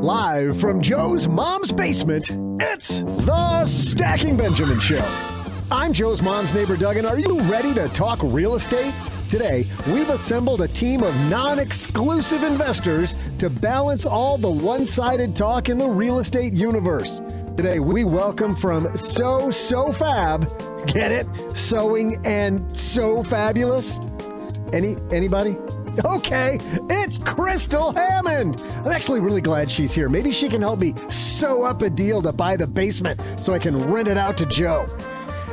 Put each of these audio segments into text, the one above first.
Live from Joe's mom's basement, it's the Stacking Benjamin Show. I'm Joe's mom's neighbor, Doug, and are you ready to talk real estate? Today, we've assembled a team of non-exclusive investors to balance all the one-sided talk in the real estate universe. Today, we welcome from So Fab, get it? Sewing and so fabulous? Anybody? Okay, it's Crystal Hammond. I'm actually really glad she's here. Maybe she can help me sew up a deal to buy the basement so I can rent it out to Joe.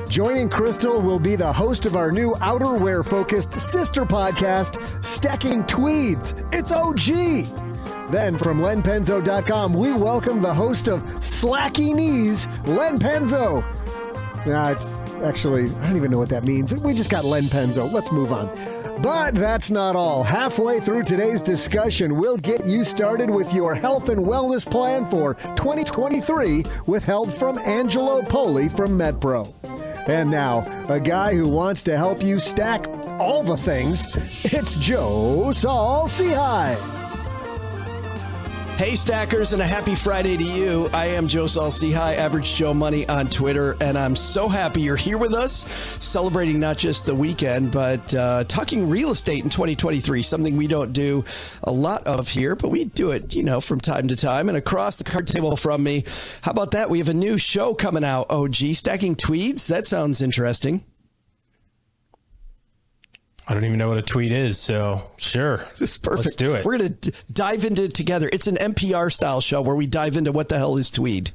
Joining Crystal will be the host of our new outerwear-focused sister podcast, Stacking Tweeds. It's OG. Then from lenpenzo.com, we welcome the host of Slacky Knees, Len Penzo. It's actually, I don't even know what that means. We just got Len Penzo. Let's move on. But that's not all. Halfway through today's discussion, we'll get you started with your health and wellness plan for 2023 with help from Angelo Poli from MedPro. And now, a guy who wants to help you stack all the things, it's Joe Saul-Sehy. Hey, stackers, and a happy Friday to you. I am Joe Saul-Sehy, Average Joe Money on Twitter, and I'm so happy you're here with us, celebrating not just the weekend, but talking real estate in 2023, something we don't do a lot of here, but we do it, from time to time. And across the card table from me, how about that? We have a new show coming out, OG, Stacking Tweeds. That sounds interesting. I don't even know what a tweet is, so sure. It's perfect. Let's do it. We're going to dive into it together. It's an NPR style show where we dive into what the hell is tweed.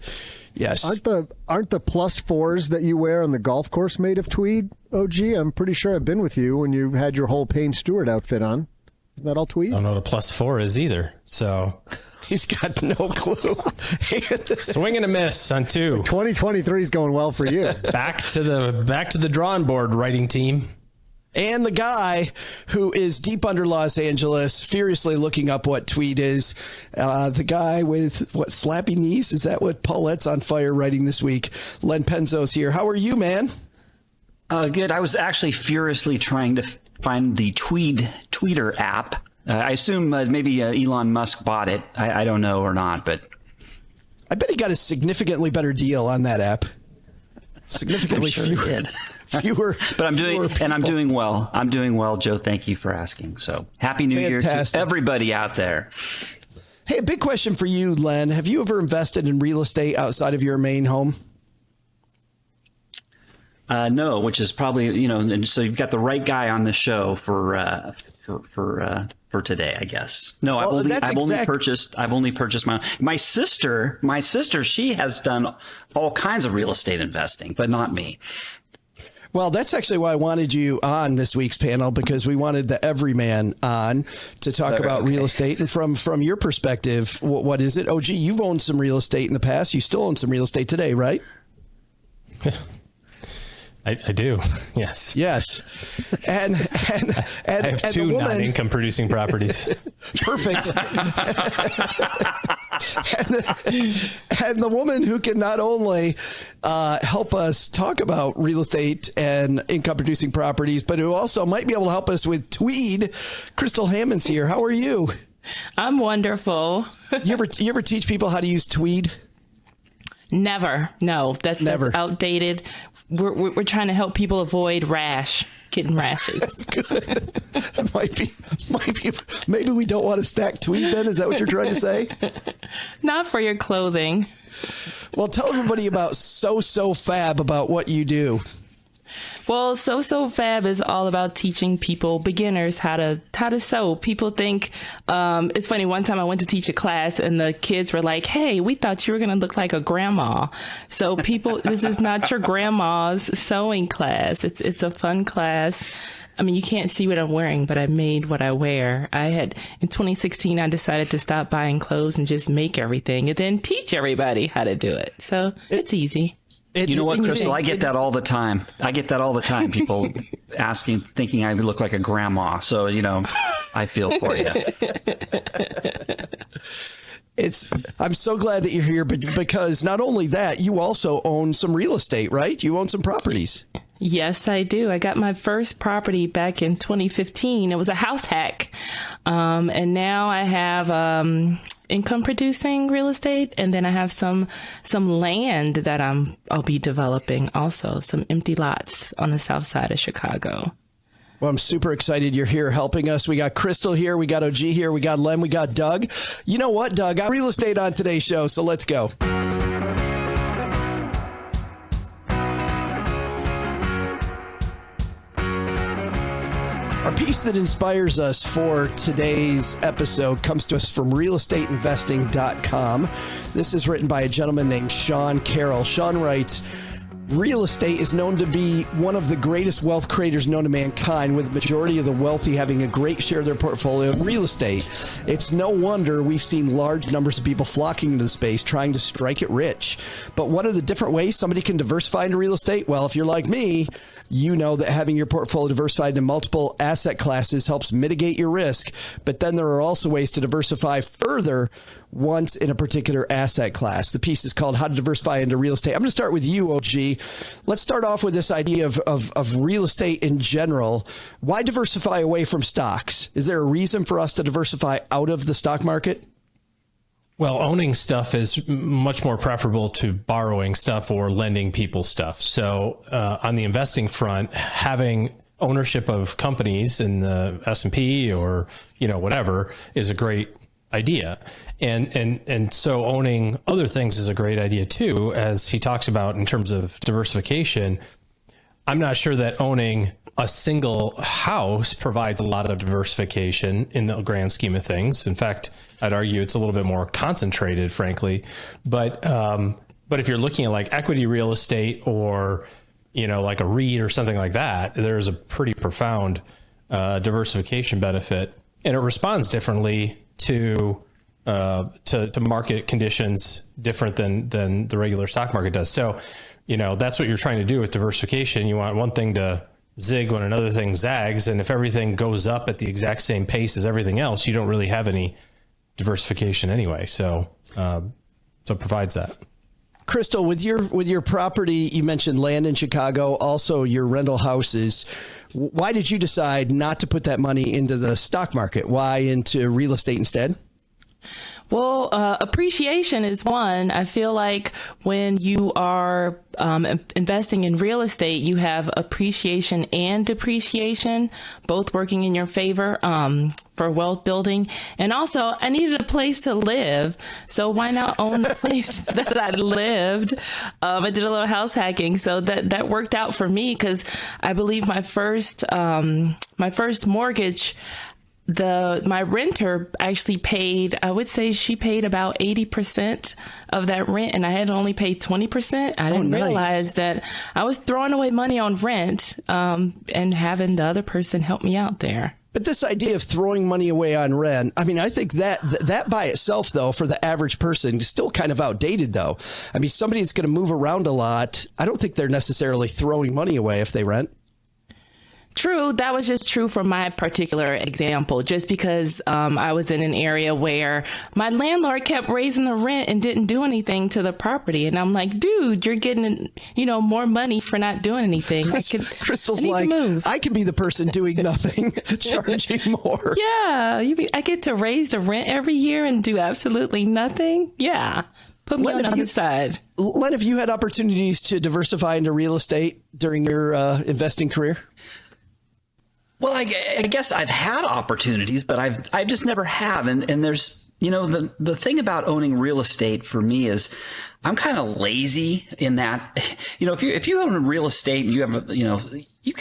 Yes. Aren't the plus fours that you wear on the golf course made of tweed, OG? I'm pretty sure I've been with you when you had your whole Payne Stewart outfit on. Isn't that all tweed? I don't know what a plus four is either, so... He's got no clue. Swing and a miss on two. 2023 is going well for you. Back to the drawing board, writing team. And the guy who is deep under Los Angeles, furiously looking up what tweed is. The guy with, slappy knees? Is that what Paulette's on fire writing this week? Len Penzo's here. How are you, man? Good. I was actually furiously trying to find the Tweeter app. I assume maybe Elon Musk bought it. I don't know or not, but... I bet he got a significantly better deal on that app. Significantly fewer. But I'm doing well. I'm doing well, Joe. Thank you for asking. So happy New Year to everybody out there. Hey, a big question for you, Len. Have you ever invested in real estate outside of your main home? No, which is probably, and so you've got the right guy on the show for today, I guess. No, I've only purchased my sister. She has done all kinds of real estate investing, but not me. Well, that's actually why I wanted you on this week's panel, because we wanted the everyman on to talk about real estate. And from your perspective, what is it? OG, you've owned some real estate in the past. You still own some real estate today, right? I do. Yes. Yes. And I have two non-income producing properties. Perfect. and the woman who can not only help us talk about real estate and income producing properties, but who also might be able to help us with tweed, Crystal Hammond's here. How are you? I'm wonderful. You ever teach people how to use tweed? Never. No, that's outdated. We're trying to help people avoid getting rashes. That's good. That might be. Maybe we don't want to stack tweed then. Is that what you're trying to say? Not for your clothing. Well, tell everybody about So Fab, about what you do. Well, So Fab is all about teaching people, beginners, how to sew. People think, it's funny, one time I went to teach a class and the kids were like, hey, we thought you were going to look like a grandma. So people, this is not your grandma's sewing class. It's a fun class. I mean, you can't see what I'm wearing, but I made what I wear. In 2016, I decided to stop buying clothes and just make everything and then teach everybody how to do it. So it's easy. You know what, Crystal? I get that all the time. People asking, thinking I look like a grandma. So, I feel for you. I'm so glad that you're here, because not only that, you also own some real estate, right? You own some properties. Yes, I do. I got my first property back in 2015. It was a house hack. And now I have income producing real estate, and then I have some land that I'll be developing also, some empty lots on the south side of Chicago. Well, I'm super excited you're here helping us. We got Crystal here, we got OG here, we got Len, we got Doug. You know what, Doug? I'm real estate on today's show, so let's go. Our piece that inspires us for today's episode comes to us from realestateinvesting.com. This is written by a gentleman named Sean Carroll. Sean writes, real estate is known to be one of the greatest wealth creators known to mankind, with the majority of the wealthy having a great share of their portfolio in real estate. It's no wonder we've seen large numbers of people flocking into the space trying to strike it rich. But what are the different ways somebody can diversify into real estate? Well, if you're like me, you know that having your portfolio diversified into multiple asset classes helps mitigate your risk. But then there are also ways to diversify further once in a particular asset class. The piece is called How to Diversify into Real Estate. I'm going to start with you, OG. Let's start off with this idea of real estate in general. Why diversify away from stocks? Is there a reason for us to diversify out of the stock market? Well, owning stuff is much more preferable to borrowing stuff or lending people stuff. So on the investing front, having ownership of companies in the S&P or, whatever is a great idea. And so owning other things is a great idea too, as he talks about in terms of diversification. I'm not sure that owning a single house provides a lot of diversification in the grand scheme of things. In fact, I'd argue it's a little bit more concentrated, frankly. But if you're looking at like equity real estate or, like a REIT or something like that, there's a pretty profound diversification benefit, and it responds differently to market conditions different than the regular stock market does. So, that's what you're trying to do with diversification. You want one thing to zig when another thing zags. And if everything goes up at the exact same pace as everything else, you don't really have any diversification anyway. So it provides that. Crystal, with your property, you mentioned land in Chicago, also your rental houses. Why did you decide not to put that money into the stock market? Why into real estate instead? Well, appreciation is one. I feel like when you are investing in real estate, you have appreciation and depreciation, both working in your favor for wealth building. And also, I needed a place to live. So why not own the place that I lived? I did a little house hacking. So that worked out for me, because I believe my first mortgage, my renter actually paid, I would say she paid about 80% of that rent, and I had only paid 20%. I didn't realize that I was throwing away money on rent, and having the other person help me out there. But this idea of throwing money away on rent, I mean, I think that by itself, though, for the average person is still kind of outdated, though. I mean, somebody that's going to move around a lot, I don't think they're necessarily throwing money away if they rent. True. That was just true for my particular example, just because I was in an area where my landlord kept raising the rent and didn't do anything to the property. And I'm like, dude, you're getting, more money for not doing anything. Crystal's like, I could be the person doing nothing, charging more. Yeah. I get to raise the rent every year and do absolutely nothing. Yeah. Put me on the other side. Len, have you had opportunities to diversify into real estate during your investing career? Well, I guess I've had opportunities, but I've just never have. And there's, the thing about owning real estate for me is I'm kind of lazy in that, if you own real estate and you have, you've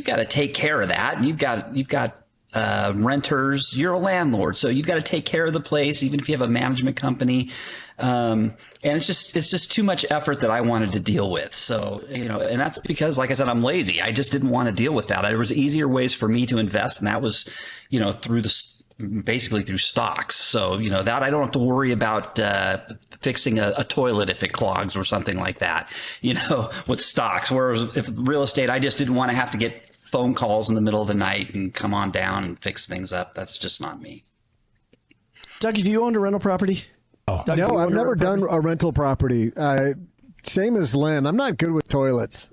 got to take care of that. And you've got renters, you're a landlord. So you've got to take care of the place, even if you have a management company. And it's just too much effort that I wanted to deal with. So, and that's because, like I said, I'm lazy. I just didn't want to deal with that. There was easier ways for me to invest. And that was, basically through stocks. So, that I don't have to worry about, fixing a toilet if it clogs or something like that, with stocks. Whereas if real estate, I just didn't want to have to get phone calls in the middle of the night and come on down and fix things up. That's just not me. Doug, have you owned a rental property? Oh. No, I've never done a rental property. Same as Len. I'm not good with toilets.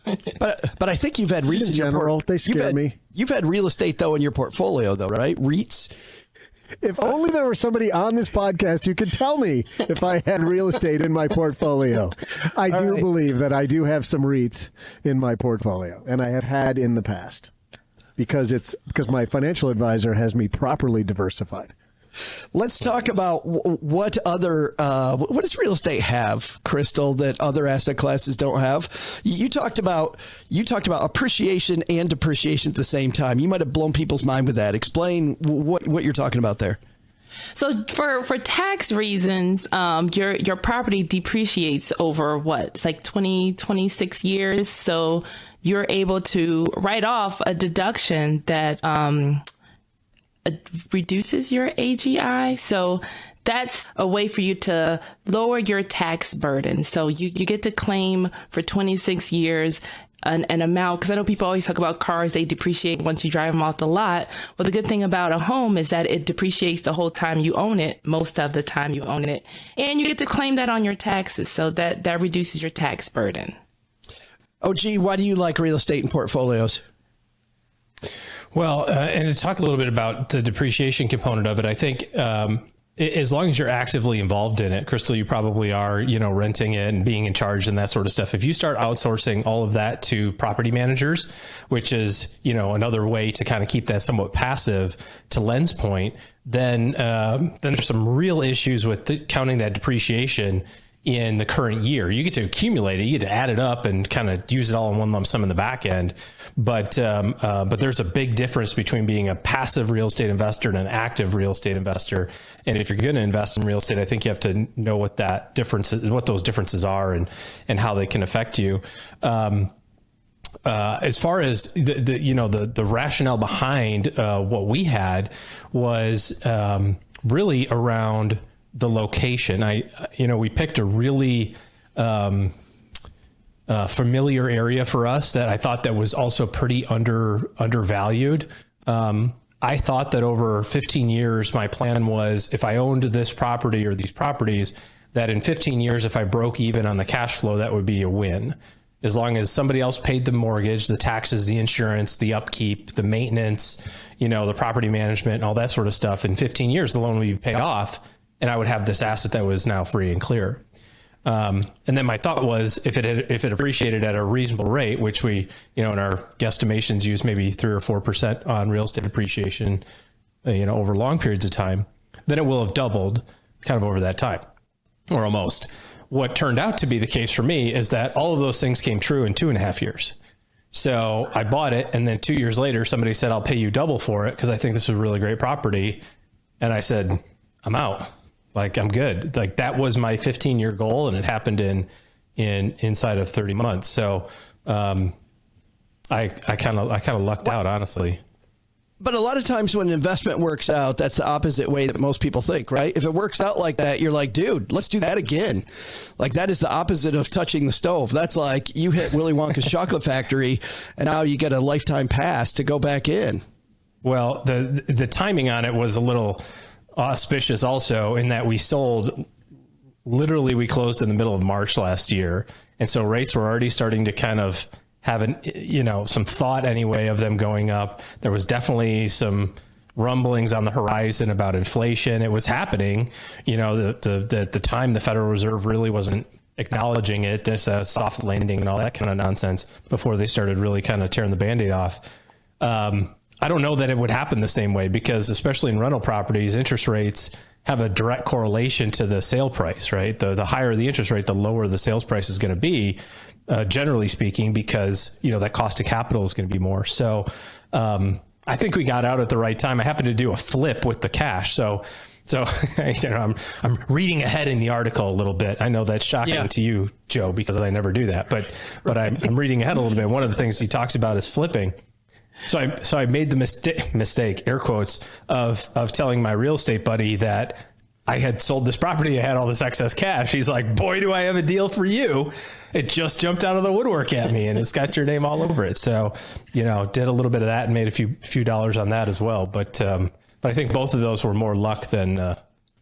But I think you've had REITs in general. They scare me. You've had real estate though in your portfolio though, right? REITs. If only there were somebody on this podcast who could tell me if I had real estate in my portfolio. I do believe that I do have some REITs in my portfolio, and I have had in the past because my financial advisor has me properly diversified. Let's talk about what does real estate have, Crystal, that other asset classes don't have? You talked about appreciation and depreciation at the same time. You might have blown people's mind with that. Explain what you're talking about there. So for tax reasons, your property depreciates over it's like 26 years. So you're able to write off a deduction that reduces your AGI. So that's a way for you to lower your tax burden. So you get to claim for 26 years an amount, because I know people always talk about cars, they depreciate once you drive them off the lot. Well, the good thing about a home is that it depreciates the whole time you own it, most of the time you own it. And you get to claim that on your taxes. So that reduces your tax burden. OG, why do you like real estate and portfolios? Well, and to talk a little bit about the depreciation component of it, I think as long as you're actively involved in it, Crystal, you probably are, renting it and being in charge and that sort of stuff. If you start outsourcing all of that to property managers, which is, another way to kind of keep that somewhat passive, to Len's point, then there's some real issues with counting that depreciation in the current year. You get to accumulate it, you get to add it up and kind of use it all in one lump sum in the back end. But there's a big difference between being a passive real estate investor and an active real estate investor. And if you're going to invest in real estate, I think you have to know what that difference is, what those differences are, and how they can affect you. As far as the rationale behind what we had was really around the location. We picked a really familiar area for us that I thought that was also pretty undervalued. I thought that over 15 years, my plan was if I owned this property or these properties, that in 15 years, if I broke even on the cash flow, that would be a win. As long as somebody else paid the mortgage, the taxes, the insurance, the upkeep, the maintenance, the property management, all that sort of stuff. In 15 years, the loan would be paid off, and I would have this asset that was now free and clear. And then my thought was if it appreciated at a reasonable rate, which we, in our guesstimations use maybe 3 or 4% on real estate appreciation, over long periods of time, then it will have doubled kind of over that time, or almost. What turned out to be the case for me is that all of those things came true in 2.5 years. So I bought it, and then 2 years later, somebody said, I'll pay you double for it because I think this is a really great property. And I said, I'm out. Like, I'm good. Like, that was my 15-year goal, and it happened inside of 30 months. So I kind of lucked out, honestly. But a lot of times when an investment works out, that's the opposite way that most people think, right? If it works out like that, you're like, dude, let's do that again. Like, that is the opposite of touching the stove. That's like you hit Willy Wonka's chocolate factory, and now you get a lifetime pass to go back in. Well, the timing on it was a little auspicious also, in that we closed in the middle of March last year. And so rates were already starting to kind of have some thought anyway of them going up. There was definitely some rumblings on the horizon about inflation. It was happening, at the time the Federal Reserve really wasn't acknowledging it, just a soft landing and all that kind of nonsense before they started really kind of tearing the Band-Aid off. I don't know that it would happen the same way, because especially in rental properties, interest rates have a direct correlation to the sale price, right? The higher the interest rate, the lower the sales price is going to be, generally speaking, because, that cost of capital is going to be more. So I think we got out at the right time. I happened to do a flip with the cash. So I'm reading ahead in the article a little bit. I know that's shocking to you, Joe, because I never do that, but I'm reading ahead a little bit. One of the things he talks about is flipping. So I made the mistake, air quotes, of telling my real estate buddy that I had sold this property. I had all this excess cash. He's like, boy, do I have a deal for you. It just jumped out of the woodwork at me, and it's got your name all over it. So, did a little bit of that and made a few dollars on that as well. But I think both of those were more luck than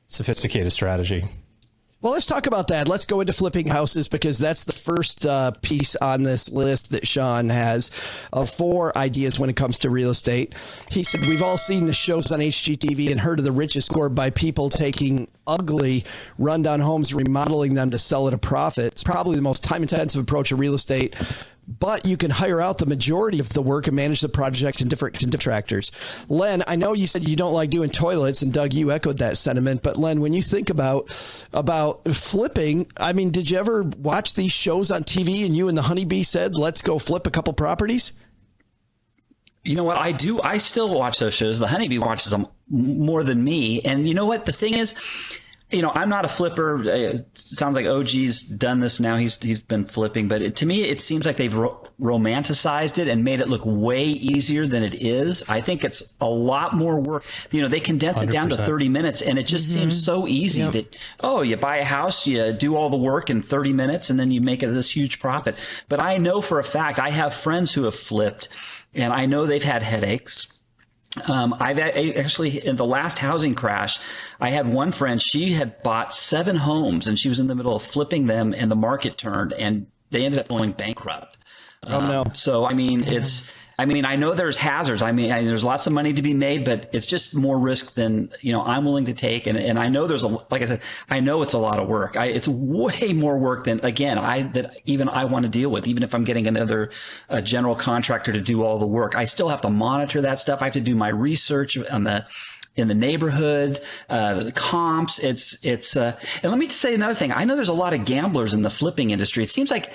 sophisticated strategy. Well, let's talk about that. Let's go into flipping houses because that's the first piece on this list that Sean has of 4 ideas when it comes to real estate. He said, we've all seen the shows on HGTV and heard of the richest scored by people taking ugly rundown homes, remodeling them to sell at a profit. It's probably the most time-intensive approach of real estate, but you can hire out the majority of the work and manage the project in different contractors. Len, I know you said you don't like doing toilets, and Doug, you echoed that sentiment. But Len, when you think about flipping, I mean, did you ever watch these shows on TV and you and the honeybee said, let's go flip a couple properties? You know what I do? I still watch those shows. The honeybee watches them more than me. And you know what? The thing is, I'm not a flipper. It sounds like OG's done this now. He's been flipping, but to me, it seems like they've romanticized it and made it look way easier than it is. I think it's a lot more work. They condense 100%. It down to 30 minutes, and it just seems so easy that, you buy a house, you do all the work in 30 minutes, and then you make this huge profit. But I know for a fact, I have friends who have flipped, and I know they've had headaches. I've actually, in the last housing crash, I had one friend, she had bought 7 homes and she was in the middle of flipping them and the market turned and they ended up going bankrupt. Oh no. So, I know there's hazards. There's lots of money to be made, but it's just more risk than, I'm willing to take. And I know like I said, I know it's a lot of work. It's way more work than, again, I want to deal with, even if I'm getting another general contractor to do all the work. I still have to monitor that stuff. I have to do my research in the neighborhood, the comps. And let me say another thing. I know there's a lot of gamblers in the flipping industry. It seems like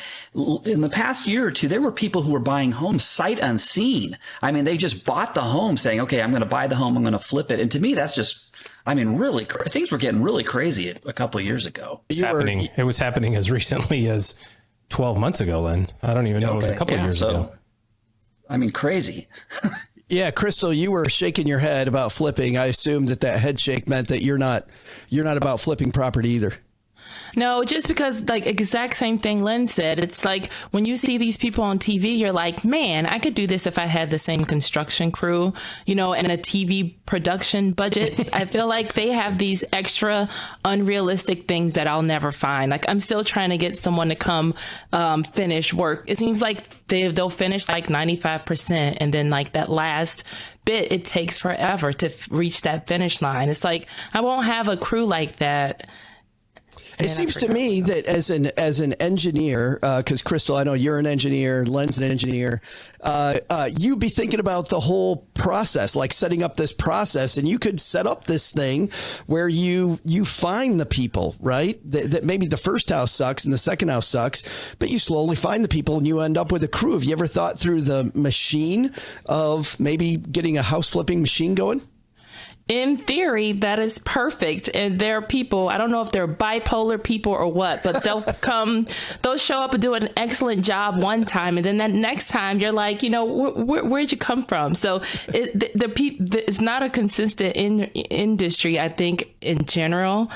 in the past year or two, there were people who were buying homes sight unseen. They just bought the home saying, okay, I'm going to buy the home, I'm going to flip it. And to me, that's just, really, things were getting really crazy a couple of years ago. It was happening as recently as 12 months ago, Len. I don't even know. It was a couple of years ago. Crazy. Yeah, Crystal, you were shaking your head about flipping. I assumed that head shake meant that you're not about flipping property either. No, just because, exact same thing Len said. It's like when you see these people on TV, you're like, man, I could do this if I had the same construction crew, and a TV production budget. I feel like they have these extra unrealistic things that I'll never find. I'm still trying to get someone to come finish work. It seems like they'll finish 95%, and then that last bit, it takes forever to reach that finish line. It's like I won't have a crew like that. It seems to me that as an engineer, because Crystal, I know you're an engineer, Len's an engineer, you'd be thinking about the whole process, like setting up this process, and you could set up this thing where you find the people, right? That maybe the first house sucks and the second house sucks, but you slowly find the people and you end up with a crew. Have you ever thought through the machine of maybe getting a house flipping machine going? In theory, that is perfect. And there are people, I don't know if they're bipolar people or what, but they'll show up and do an excellent job one time. And then that next time you're like, where'd you come from? So it's not a consistent industry, I think, in general.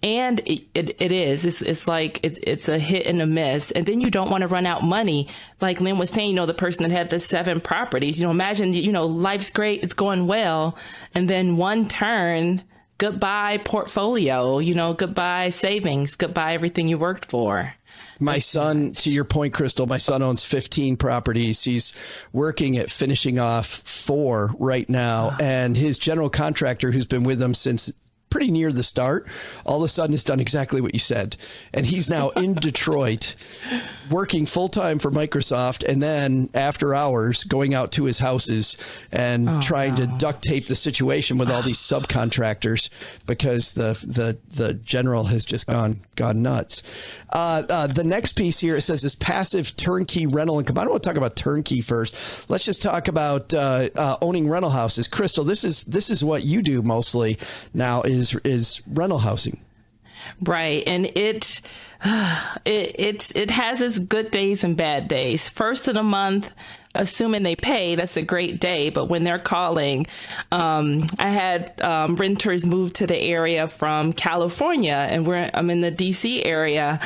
And it is. It's a hit and a miss. And then you don't want to run out money. Like Len was saying, the person that had the 7 properties, imagine, life's great, it's going well. And then one turn, goodbye portfolio, goodbye savings, goodbye everything you worked for. My son, to your point, Crystal, my son owns 15 properties. He's working at finishing off 4 right now. And his general contractor, who's been with him since pretty near the start, all of a sudden has done exactly what you said. And he's now in Detroit working full time for Microsoft, and then after hours going out to his houses and trying to duct tape the situation with all these subcontractors because the general has just gone nuts. The next piece here, it says, is passive turnkey rental income. I don't want to talk about turnkey first. Let's just talk about owning rental houses. Crystal, this is what you do mostly now is rental housing. Right. And it has its good days and bad days. First of the month, assuming they pay, that's a great day. But when they're calling, I had renters move to the area from California, and I'm in the DC area.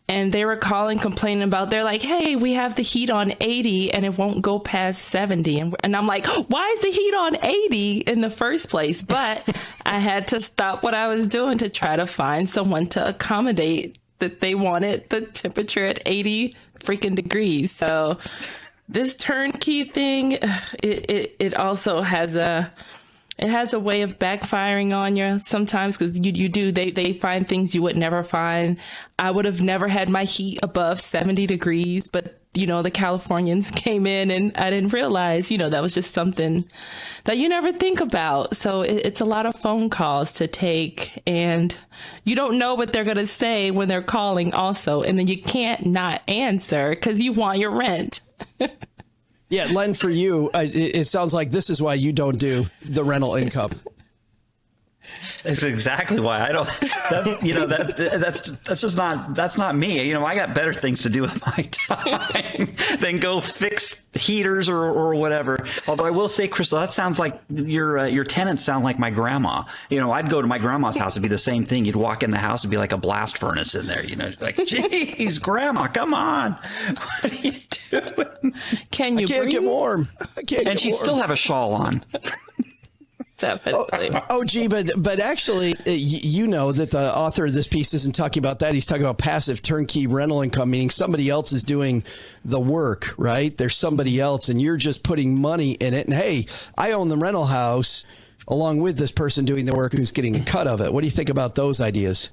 And they were calling, complaining about, they're like, hey, we have the heat on 80 and it won't go past 70. And I'm like, why is the heat on 80 in the first place? But I had to stop what I was doing to try to find someone to accommodate that they wanted the temperature at 80 freaking degrees. So this turnkey thing, it also has a way of backfiring on you sometimes, because they find things you would never find. I would have never had my heat above 70 degrees, but the Californians came in and I didn't realize, that was just something that you never think about. So it's a lot of phone calls to take, and you don't know what they're going to say when they're calling also. And then you can't not answer because you want your rent. Yeah, Len, for you, it sounds like this is why you don't do the rental income. That's exactly why I don't. That's not me. I got better things to do with my time than go fix heaters or whatever. Although I will say, Crystal, that sounds like your tenants sound like my grandma. I'd go to my grandma's house, it'd be the same thing. You'd walk in the house, it'd be like a blast furnace in there. Like, geez, grandma, come on, what are you doing? Can you? I can't get warm. And she'd still have a shawl on. Definitely. But actually, that the author of this piece isn't talking about that. He's talking about passive turnkey rental income, meaning somebody else is doing the work, right? There's somebody else and you're just putting money in it. And hey, I own the rental house along with this person doing the work who's getting a cut of it. What do you think about those ideas?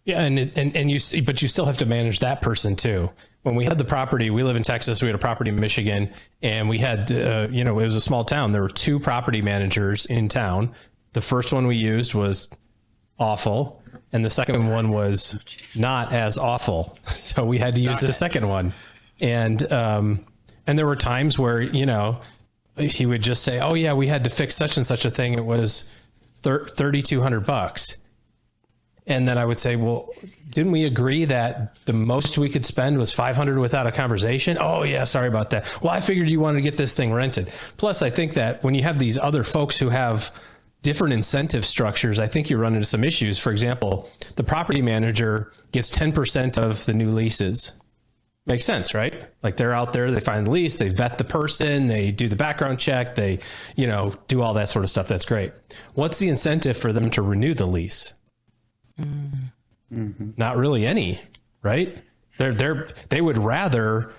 Yeah, but you still have to manage that person too. When we had the property, we live in Texas, we had a property in Michigan, and we had, it was a small town. There were 2 property managers in town. The first one we used was awful, and the second one was not as awful. So we had to use the second one. And there were times where, he would just say, oh yeah, we had to fix such and such a thing. It was $3,200. And then I would say, well, didn't we agree that the most we could spend was $500 without a conversation? Oh yeah, sorry about that. Well, I figured you wanted to get this thing rented. Plus, I think that when you have these other folks who have different incentive structures, I think you run into some issues. For example, the property manager gets 10% of the new leases. Makes sense, right? Like they're out there, they find the lease, they vet the person, they do the background check, they, do all that sort of stuff. That's great. What's the incentive for them to renew the lease? Mm-hmm. Not really any, right? They would rather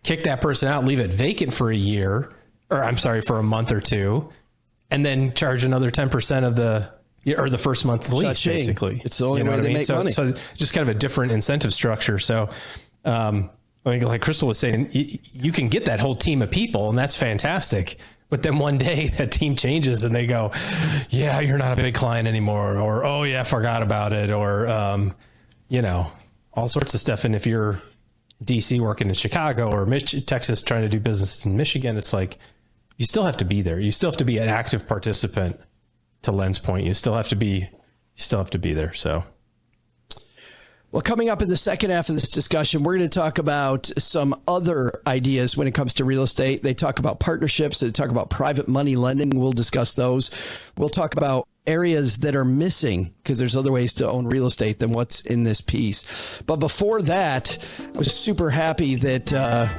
kick that person out, leave it vacant for for a month or two, and then charge another 10% of the first month's lease, basically. It's the only way they make money. So just kind of a different incentive structure. So, I think like Crystal was saying, you can get that whole team of people and that's fantastic. But then one day that team changes and they go, yeah, you're not a big client anymore. Or, oh yeah, forgot about it. Or, all sorts of stuff. And if you're DC working in Chicago or Texas trying to do business in Michigan, it's like, you still have to be there. You still have to be an active participant, to Len's point. You still have to be there. So. Well, coming up in the second half of this discussion, we're going to talk about some other ideas when it comes to real estate. They talk about partnerships. They talk about private money lending. We'll discuss those. We'll talk about areas that are missing because there's other ways to own real estate than what's in this piece. But before that, I was super happy that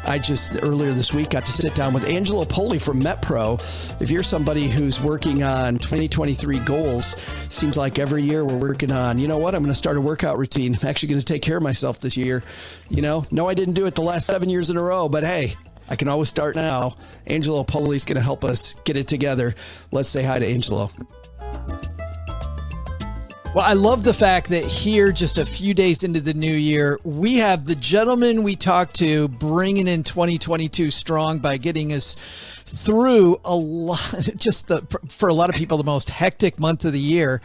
I just earlier this week got to sit down with Angelo Poli from MetPro. If you're somebody who's working on 2023 goals, seems like every year we're working on, I'm going to start a workout routine. I'm actually going to take care of myself this year. No, I didn't do it the last 7 years in a row, but hey, I can always start now. Angelo Poli's going to help us get it together. Let's say hi to Angelo. Well, I love the fact that here, just a few days into the new year, we have the gentleman we talked to bringing in 2022 strong by getting us through a lot, for a lot of people, the most hectic month of the year.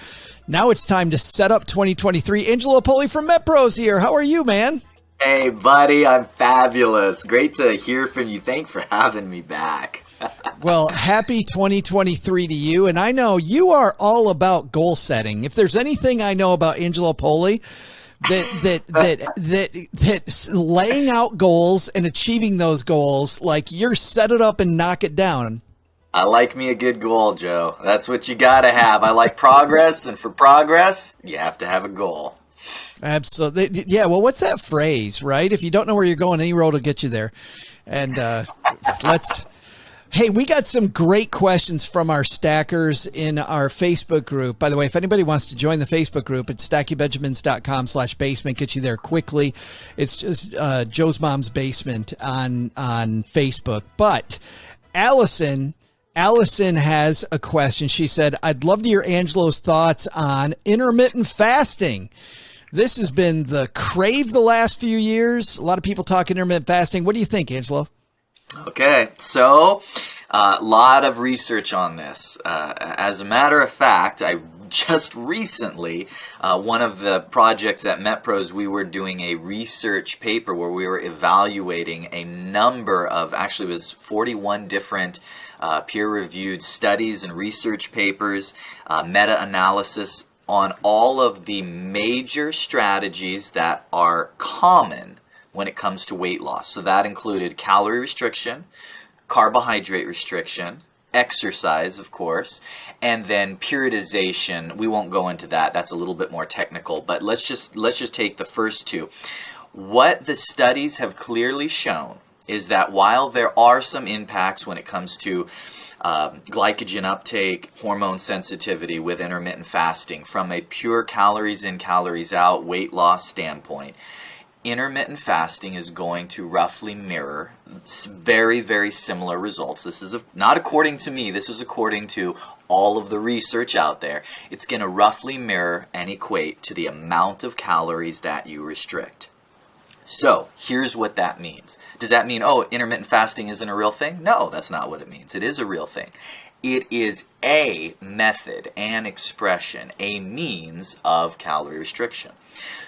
Now it's time to set up 2023. Angelo Poli from MetPro's here. How are you, man? Hey, buddy, I'm fabulous. Great to hear from you. Thanks for having me back. Well, happy 2023 to you. And I know you are all about goal setting. If there's anything I know about Angelo Poli, that laying out goals and achieving those goals, like you're set it up and knock it down. I like me a good goal, Joe. That's what you got to have. I like progress, and for progress, you have to have a goal. Absolutely. Yeah, well, what's that phrase, right? If you don't know where you're going, any road will get you there. And hey, we got some great questions from our stackers in our Facebook group. By the way, if anybody wants to join the Facebook group, it's stackybenjamins.com/basement. Get you there quickly. It's just Joe's Mom's Basement on Facebook. But Allison has a question. She said, I'd love to hear Angelo's thoughts on intermittent fasting. This has been the crave the last few years. A lot of people talk intermittent fasting. What do you think, Angelo? Okay, so a lot of research on this. As a matter of fact, I just recently, one of the projects at MetPros, we were doing a research paper where we were evaluating a number of, actually it was 41 different peer-reviewed studies and research papers, meta-analysis on all of the major strategies that are common when it comes to weight loss. So that included calorie restriction, carbohydrate restriction, exercise, of course, and then periodization. We won't go into that. That's a little bit more technical, but let's just take the first two. What the studies have clearly shown is that while there are some impacts when it comes to glycogen uptake, hormone sensitivity with intermittent fasting from a pure calories in, calories out weight loss standpoint, intermittent fasting is going to roughly mirror very, very similar results. This is not according to me, this is according to all of the research out there. It's going to roughly mirror and equate to the amount of calories that you restrict. So here's what that means. Does that mean, oh, intermittent fasting isn't a real thing? No, that's not what it means. It is a real thing. It is a method, an expression, a means of calorie restriction.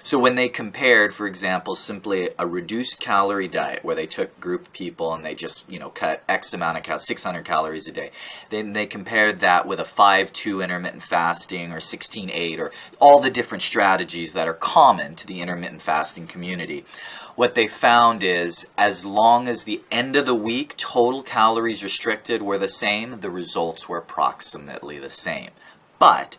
So when they compared, for example, simply a reduced calorie diet where they took a group of people and they just, cut X amount of calories, 600 calories a day. Then they compared that with a 5-2 intermittent fasting or 16-8 or all the different strategies that are common to the intermittent fasting community. What they found is as long as the end of the week total calories restricted were the same, the results were approximately the same. But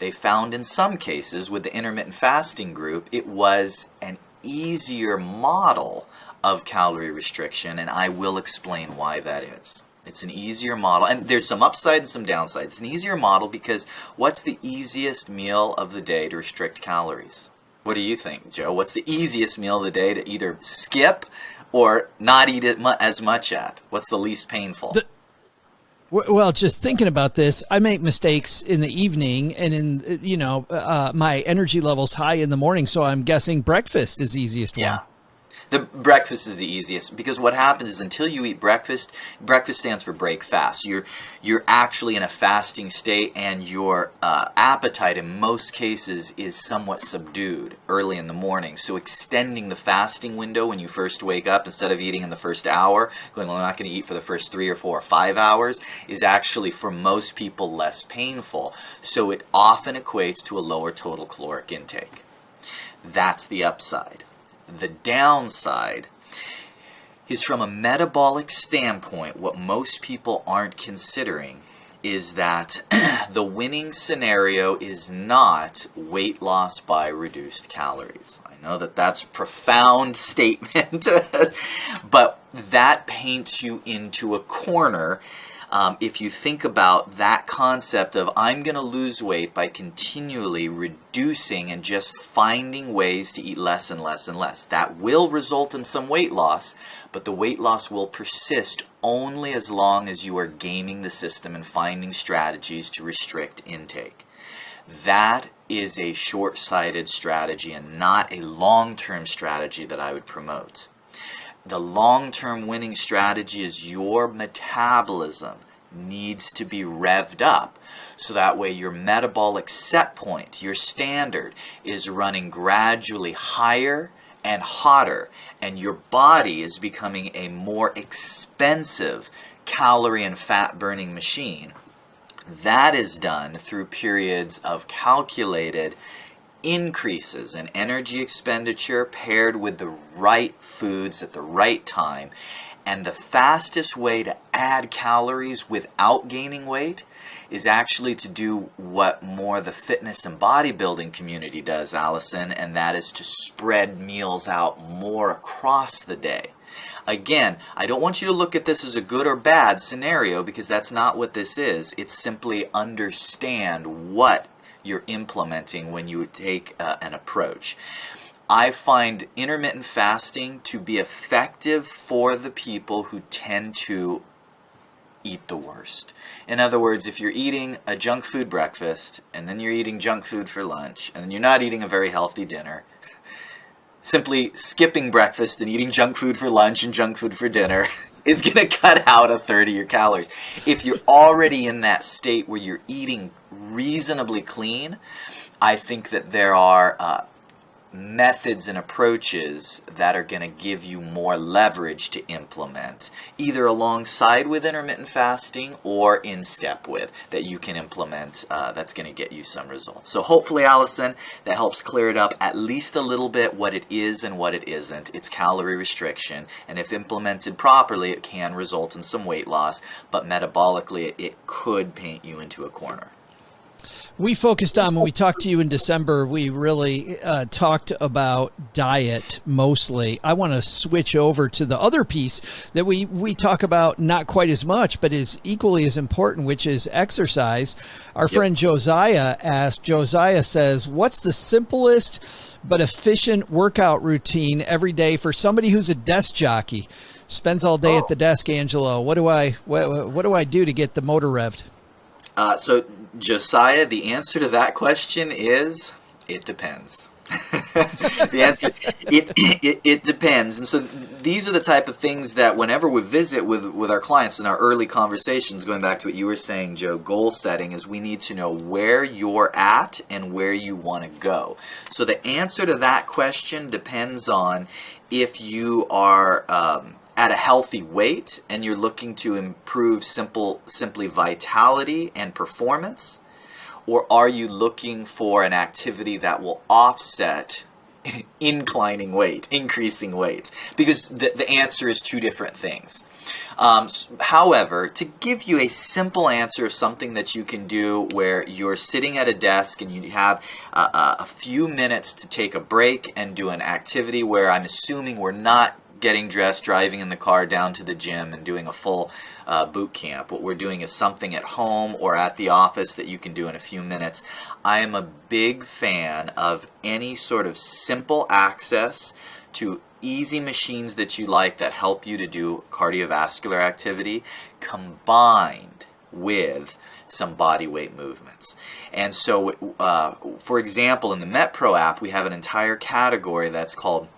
they found in some cases with the intermittent fasting group, it was an easier model of calorie restriction, and I will explain why that is. It's an easier model, and there's some upside and some downside. It's an easier model because what's the easiest meal of the day to restrict calories? What do you think, Joe? What's the easiest meal of the day to either skip or not eat it as much at? What's the least painful? Well, just thinking about this, I make mistakes in the evening and in, my energy level's high in the morning. So I'm guessing breakfast is the easiest one. The breakfast is the easiest because what happens is until you eat breakfast stands for break fast. You're actually in a fasting state and your appetite in most cases is somewhat subdued early in the morning. So extending the fasting window when you first wake up instead of eating in the first hour, going, well, I'm not going to eat for the first 3 or 4 or 5 hours, is actually for most people less painful. So it often equates to a lower total caloric intake. That's the upside. The downside is from a metabolic standpoint, what most people aren't considering is that the winning scenario is not weight loss by reduced calories. I know that that's a profound statement, but that paints you into a corner. If you think about that concept of I'm going to lose weight by continually reducing and just finding ways to eat less and less and less. That will result in some weight loss, but the weight loss will persist only as long as you are gaming the system and finding strategies to restrict intake. That is a short-sighted strategy and not a long-term strategy that I would promote. The long-term winning strategy is your metabolism needs to be revved up so that way your metabolic set point, your standard, is running gradually higher and hotter, and your body is becoming a more expensive calorie and fat burning machine. That is done through periods of calculated increases in energy expenditure paired with the right foods at the right time. And the fastest way to add calories without gaining weight is actually to do what more the fitness and bodybuilding community does, Allison, and that is to spread meals out more across the day. Again, I don't want you to look at this as a good or bad scenario, because that's not what this is. It's simply understand what you're implementing when you take an approach. I find intermittent fasting to be effective for the people who tend to eat the worst. In other words, if you're eating a junk food breakfast, and then you're eating junk food for lunch, and then you're not eating a very healthy dinner, simply skipping breakfast and eating junk food for lunch and junk food for dinner is going to cut out a third of your calories. If you're already in that state where you're eating reasonably clean, I think that there are methods and approaches that are going to give you more leverage to implement, either alongside with intermittent fasting or in step with, that you can implement that's going to get you some results. So hopefully, Allison, that helps clear it up at least a little bit, what it is and what it isn't. It's calorie restriction, and if implemented properly, it can result in some weight loss, but metabolically, it could paint you into a corner. We focused on, when we talked to you in December, we really talked about diet mostly. I want to switch over to the other piece that we talk about not quite as much, but is equally as important, which is exercise. Our friend Josiah asked, Josiah says, what's the simplest but efficient workout routine every day for somebody who's a desk jockey? Spends all day at the desk, Angelo. What do I do to get the motor revved? So Josiah, the answer to that question is, it depends. The answer, it depends. And so these are the type of things that whenever we visit with our clients in our early conversations, going back to what you were saying, Joe, goal setting is we need to know where you're at and where you want to go. So the answer to that question depends on if you are at a healthy weight and you're looking to improve simply vitality and performance, or are you looking for an activity that will offset increasing weight? Because the answer is two different things. However, to give you a simple answer of something that you can do where you're sitting at a desk and you have a few minutes to take a break and do an activity where I'm assuming we're not getting dressed, driving in the car down to the gym and doing a full boot camp. What we're doing is something at home or at the office that you can do in a few minutes. I am a big fan of any sort of simple access to easy machines that you like that help you to do cardiovascular activity combined with some body weight movements. And so, for example, in the MetPro app, we have an entire category that's called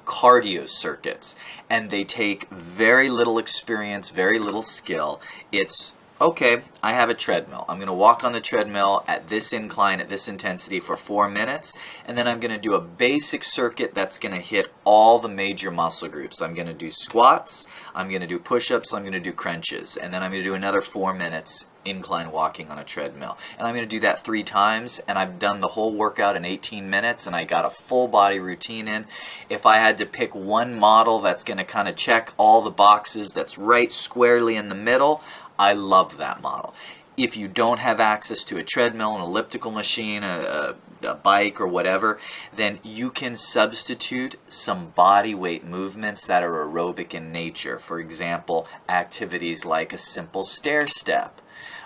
cardio circuits, and they take very little experience, very little skill. It's okay, I have a treadmill. I'm going to walk on the treadmill at this incline, at this intensity for 4 minutes, and then I'm going to do a basic circuit that's going to hit all the major muscle groups. I'm going to do squats, I'm going to do push-ups, I'm going to do crunches, and then I'm going to do another 4 minutes incline walking on a treadmill. And I'm going to do that 3 times, and I've done the whole workout in 18 minutes, and I got a full body routine in. If I had to pick one model that's going to kind of check all the boxes, that's right squarely in the middle, I love that model. If you don't have access to a treadmill, an elliptical machine, a bike or whatever, then you can substitute some body weight movements that are aerobic in nature. For example, activities like a simple stair step,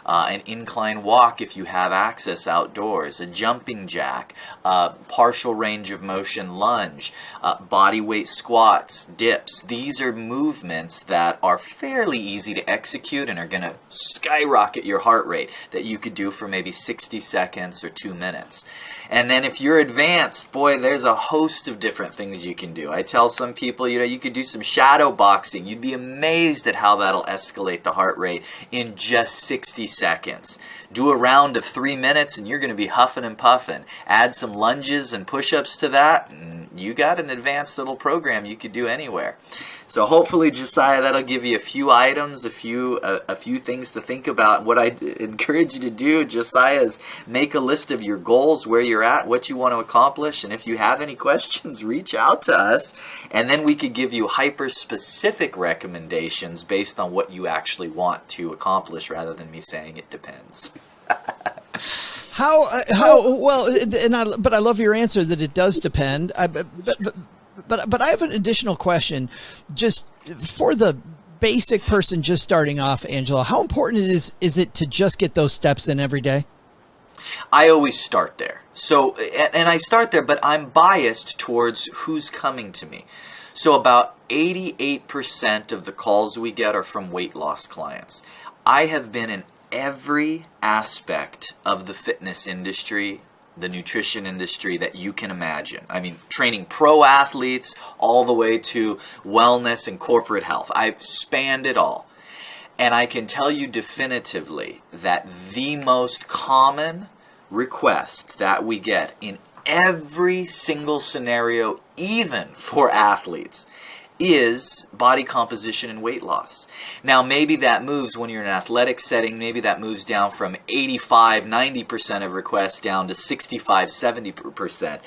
an incline walk if you have access outdoors, a jumping jack, partial range of motion lunge, body weight squats, dips. These are movements that are fairly easy to execute and are going to skyrocket your heart rate that you could do for maybe 60 seconds or 2 minutes. And then if you're advanced, boy, there's a host of different things you can do. I tell some people, you could do some shadow boxing. You'd be amazed at how that'll escalate the heart rate in just 60 seconds. Do a round of 3 minutes and you're going to be huffing and puffing. Add some lunges and push-ups to that, and you got an advanced little program you could do anywhere. So hopefully, Josiah, that'll give you a few items, a few things to think about. What I encourage you to do, Josiah, is make a list of your goals, where you're at, what you want to accomplish, and if you have any questions, reach out to us, and then we could give you hyper-specific recommendations based on what you actually want to accomplish, rather than me saying it depends. How well? But I love your answer that it does depend. But I have an additional question, just for the basic person just starting off, Angela. How important is it to just get those steps in every day? I always start there. So, and I start there, but I'm biased towards who's coming to me. So about 88% of the calls we get are from weight loss clients. I have been in every aspect of the fitness industry, the nutrition industry that you can imagine. I mean, training pro athletes all the way to wellness and corporate health. I've spanned it all. And I can tell you definitively that the most common request that we get in every single scenario, even for athletes, is body composition and weight loss. Now, maybe that moves when you're in an athletic setting. Maybe that moves down from 85-90% of requests down to 65-70%.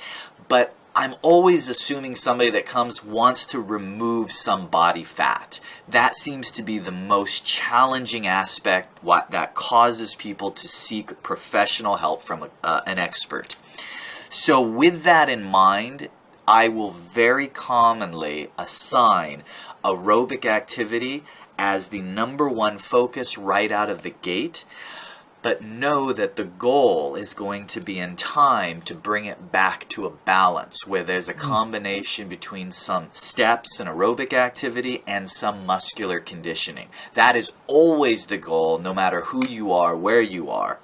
But I'm always assuming somebody that comes wants to remove some body fat. That seems to be the most challenging aspect that causes people to seek professional help from an expert. So with that in mind, I will very commonly assign aerobic activity as the number one focus right out of the gate, but know that the goal is going to be in time to bring it back to a balance where there's a combination between some steps and aerobic activity and some muscular conditioning. That is always the goal, no matter who you are, where you are.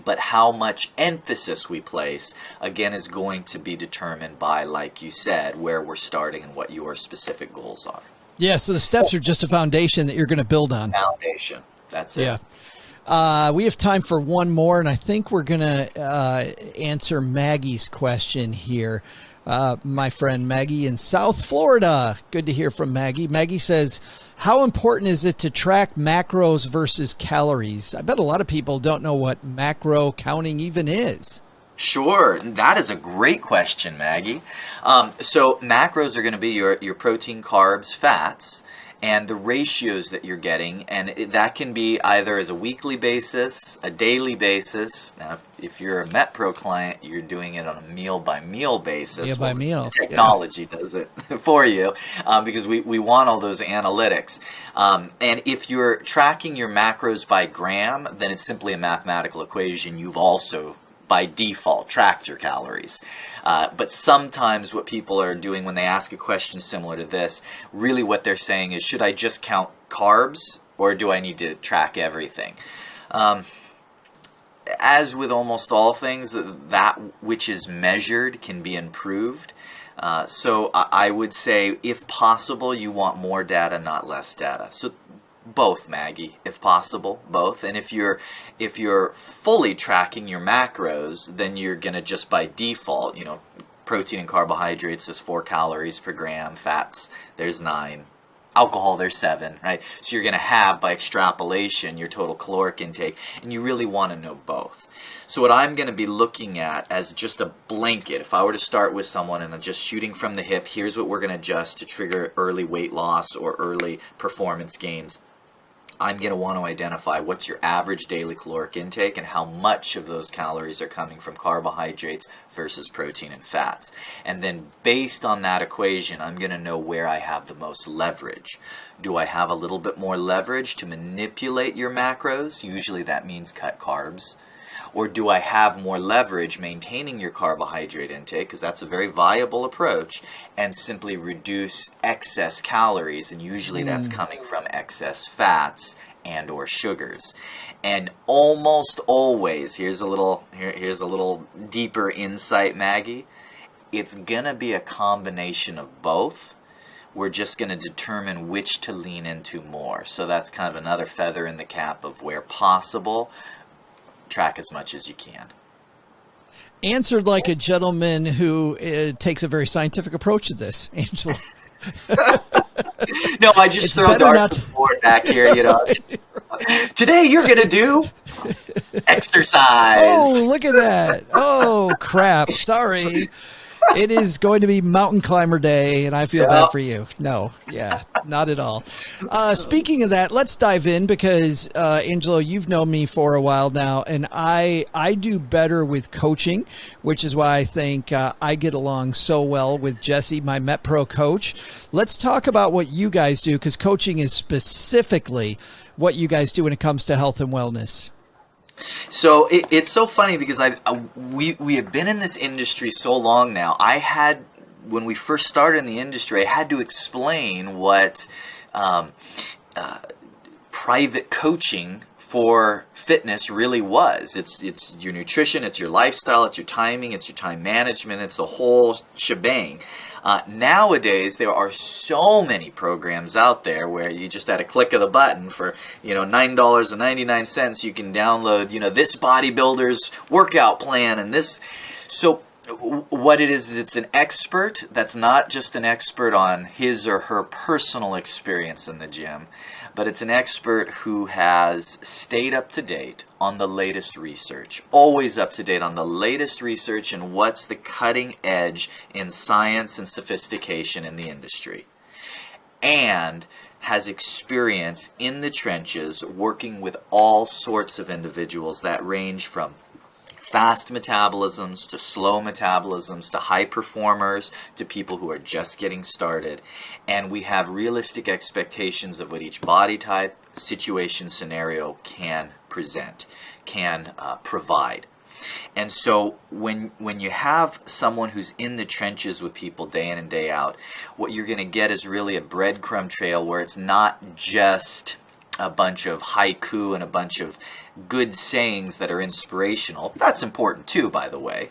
But how much emphasis we place, again, is going to be determined by, like you said, where we're starting and what your specific goals are. Yeah, so the steps are just a foundation that you're going to build on. Foundation. That's it. Yeah. We have time for one more, and I think we're going to answer Maggie's question here. My friend Maggie in South Florida. Good to hear from Maggie. Maggie says, how important is it to track macros versus calories? I bet a lot of people don't know what macro counting even is. Sure. That is a great question, Maggie. So macros are going to be your protein, carbs, fats, and the ratios that you're getting, and that can be either as a weekly basis, a daily basis. Now, if you're a MetPro client, you're doing it on a meal-by-meal basis. Meal by meal. Technology does it for you because we want all those analytics. And if you're tracking your macros by gram, then it's simply a mathematical equation. You've also by default tracked your calories. But sometimes what people are doing when they ask a question similar to this, really what they're saying is, should I just count carbs or do I need to track everything? As with almost all things, that which is measured can be improved. So I would say, if possible, you want more data, not less data. So both, Maggie, if possible, both. And if you're fully tracking your macros, then you're gonna just by default, protein and carbohydrates is 4 calories per gram, fats there's 9, alcohol there's 7, right? So you're gonna have by extrapolation your total caloric intake, and you really want to know both. So what I'm going to be looking at as just a blanket, if I were to start with someone and I'm just shooting from the hip, here's what we're going to adjust to trigger early weight loss or early performance gains. I'm going to want to identify what's your average daily caloric intake and how much of those calories are coming from carbohydrates versus protein and fats. And then based on that equation, I'm going to know where I have the most leverage. Do I have a little bit more leverage to manipulate your macros? Usually that means cut carbs. Or do I have more leverage maintaining your carbohydrate intake, because that's a very viable approach, and simply reduce excess calories, and usually that's coming from excess fats and or sugars. And almost always, here's a little deeper insight, Maggie, it's gonna be a combination of both. We're just going to determine which to lean into more. So that's kind of another feather in the cap of where possible, track as much as you can. Answered like a gentleman who takes a very scientific approach to this, Angela. No, I just throw darts to the board back here, Today you're going to do exercise. Oh, look at that. Oh, crap. Sorry. It is going to be mountain climber day, and I feel bad for you. No, not at all. Speaking of that, let's dive in because, Angelo, you've known me for a while now, and I do better with coaching, which is why I think I get along so well with Jesse, my MetPro coach. Let's talk about what you guys do, because coaching is specifically what you guys do when it comes to health and wellness. So it's so funny because we have been in this industry so long now. When we first started in the industry, I had to explain what private coaching for fitness really was. It's your nutrition, it's your lifestyle, it's your timing, it's your time management, it's the whole shebang. Nowadays, there are so many programs out there where you just at a click of the button for $9.99 you can download this bodybuilder's workout plan and this. So what it is, it's an expert that's not just an expert on his or her personal experience in the gym, but it's an expert who has stayed up to date on the latest research, always up to date on the latest research and what's the cutting edge in science and sophistication in the industry, and has experience in the trenches working with all sorts of individuals that range from fast metabolisms to slow metabolisms to high performers to people who are just getting started. And we have realistic expectations of what each body type, situation, scenario can present, can provide. And so when you have someone who's in the trenches with people day in and day out, what you're going to get is really a breadcrumb trail where it's not just a bunch of haiku and a bunch of good sayings that are inspirational. That's important too, by the way,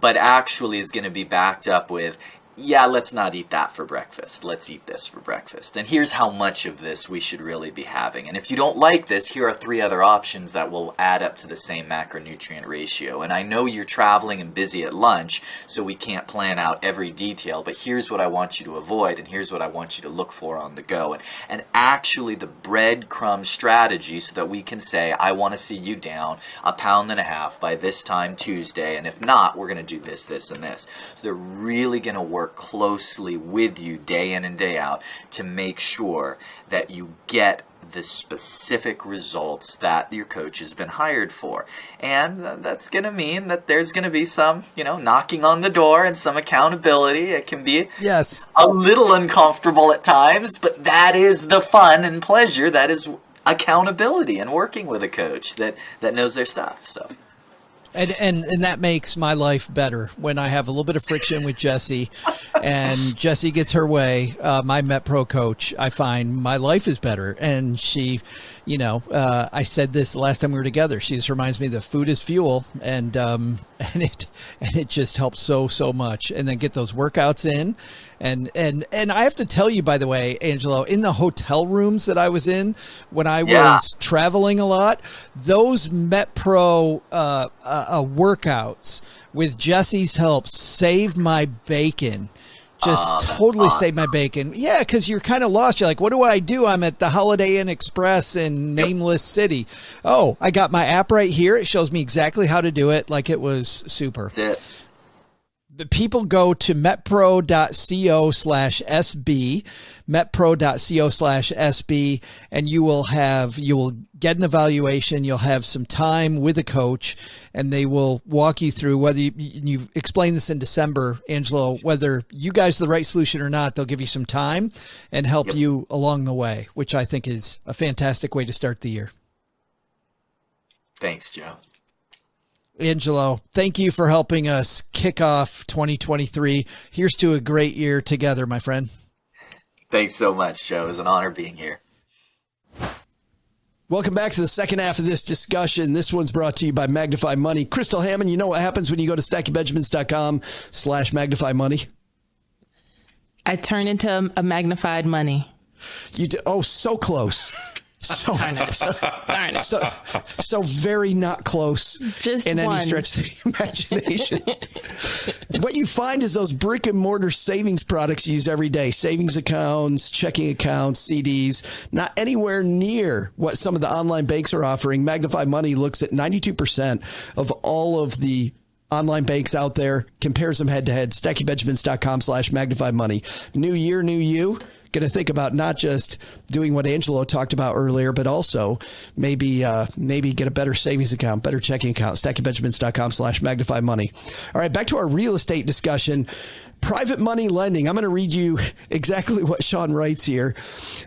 but actually is going to be backed up with, yeah, let's not eat that for breakfast. Let's eat this for breakfast. And here's how much of this we should really be having. And if you don't like this, here are 3 other options that will add up to the same macronutrient ratio. And I know you're traveling and busy at lunch, so we can't plan out every detail, but here's what I want you to avoid, and here's what I want you to look for on the go. And actually the breadcrumb strategy so that we can say, I want to see you down 1.5 pounds by this time Tuesday, and if not, we're going to do this, this, and this. So they're really going to work closely with you day in and day out to make sure that you get the specific results that your coach has been hired for. And that's going to mean that there's going to be some, knocking on the door and some accountability. It can be a little uncomfortable at times, but that is the fun and pleasure. That is accountability and working with a coach that knows their stuff. So. And that makes my life better when I have a little bit of friction with Jessie and Jessie gets her way. My MetPro coach, I find my life is better. And she, I said this the last time we were together. She just reminds me that food is fuel, and it just helps so much. And then get those workouts in. And I have to tell you, by the way, Angelo, in the hotel rooms that I was in when I was traveling a lot, those MetPro workouts with Jesse's help saved my bacon. Just totally saved my bacon. Yeah, because you're kind of lost. You're like, what do I do? I'm at the Holiday Inn Express in Nameless City. Oh, I got my app right here. It shows me exactly how to do it. Like, it was super. That's it. The people go to metpro.co/SB, metpro.co/SB, and you will get an evaluation. You'll have some time with a coach, and they will walk you through whether you've explained this in December, Angelo, whether you guys are the right solution or not. They'll give you some time and help you along the way, which I think is a fantastic way to start the year. Thanks, Joe. Angelo, thank you for helping us kick off 2023. Here's to a great year together, my friend. Thanks so much, Joe. It was an honor being here. Welcome back to the second half of this discussion. This one's brought to you by Magnify Money. Crystal Hammond, you know what happens when you go to stackingbenjamins.com/magnify money? I turn into a magnified money. You do, oh, so close. So, Darn it. so very not close Just in one. any stretch of the imagination. What you find is those brick and mortar savings products you use every day, savings accounts, checking accounts, CDs, not anywhere near what some of the online banks are offering. Magnify Money looks at 92% of all of the online banks out there, compares them head to head. StackyBenjamins.com/magnify money. New year, new you. Going to think about not just doing what Angelo talked about earlier, but also maybe get a better savings account, better checking account. StackyBenjamins.com/magnify money. All right, back to our real estate discussion. Private money lending. I'm going to read you exactly what Sean writes here.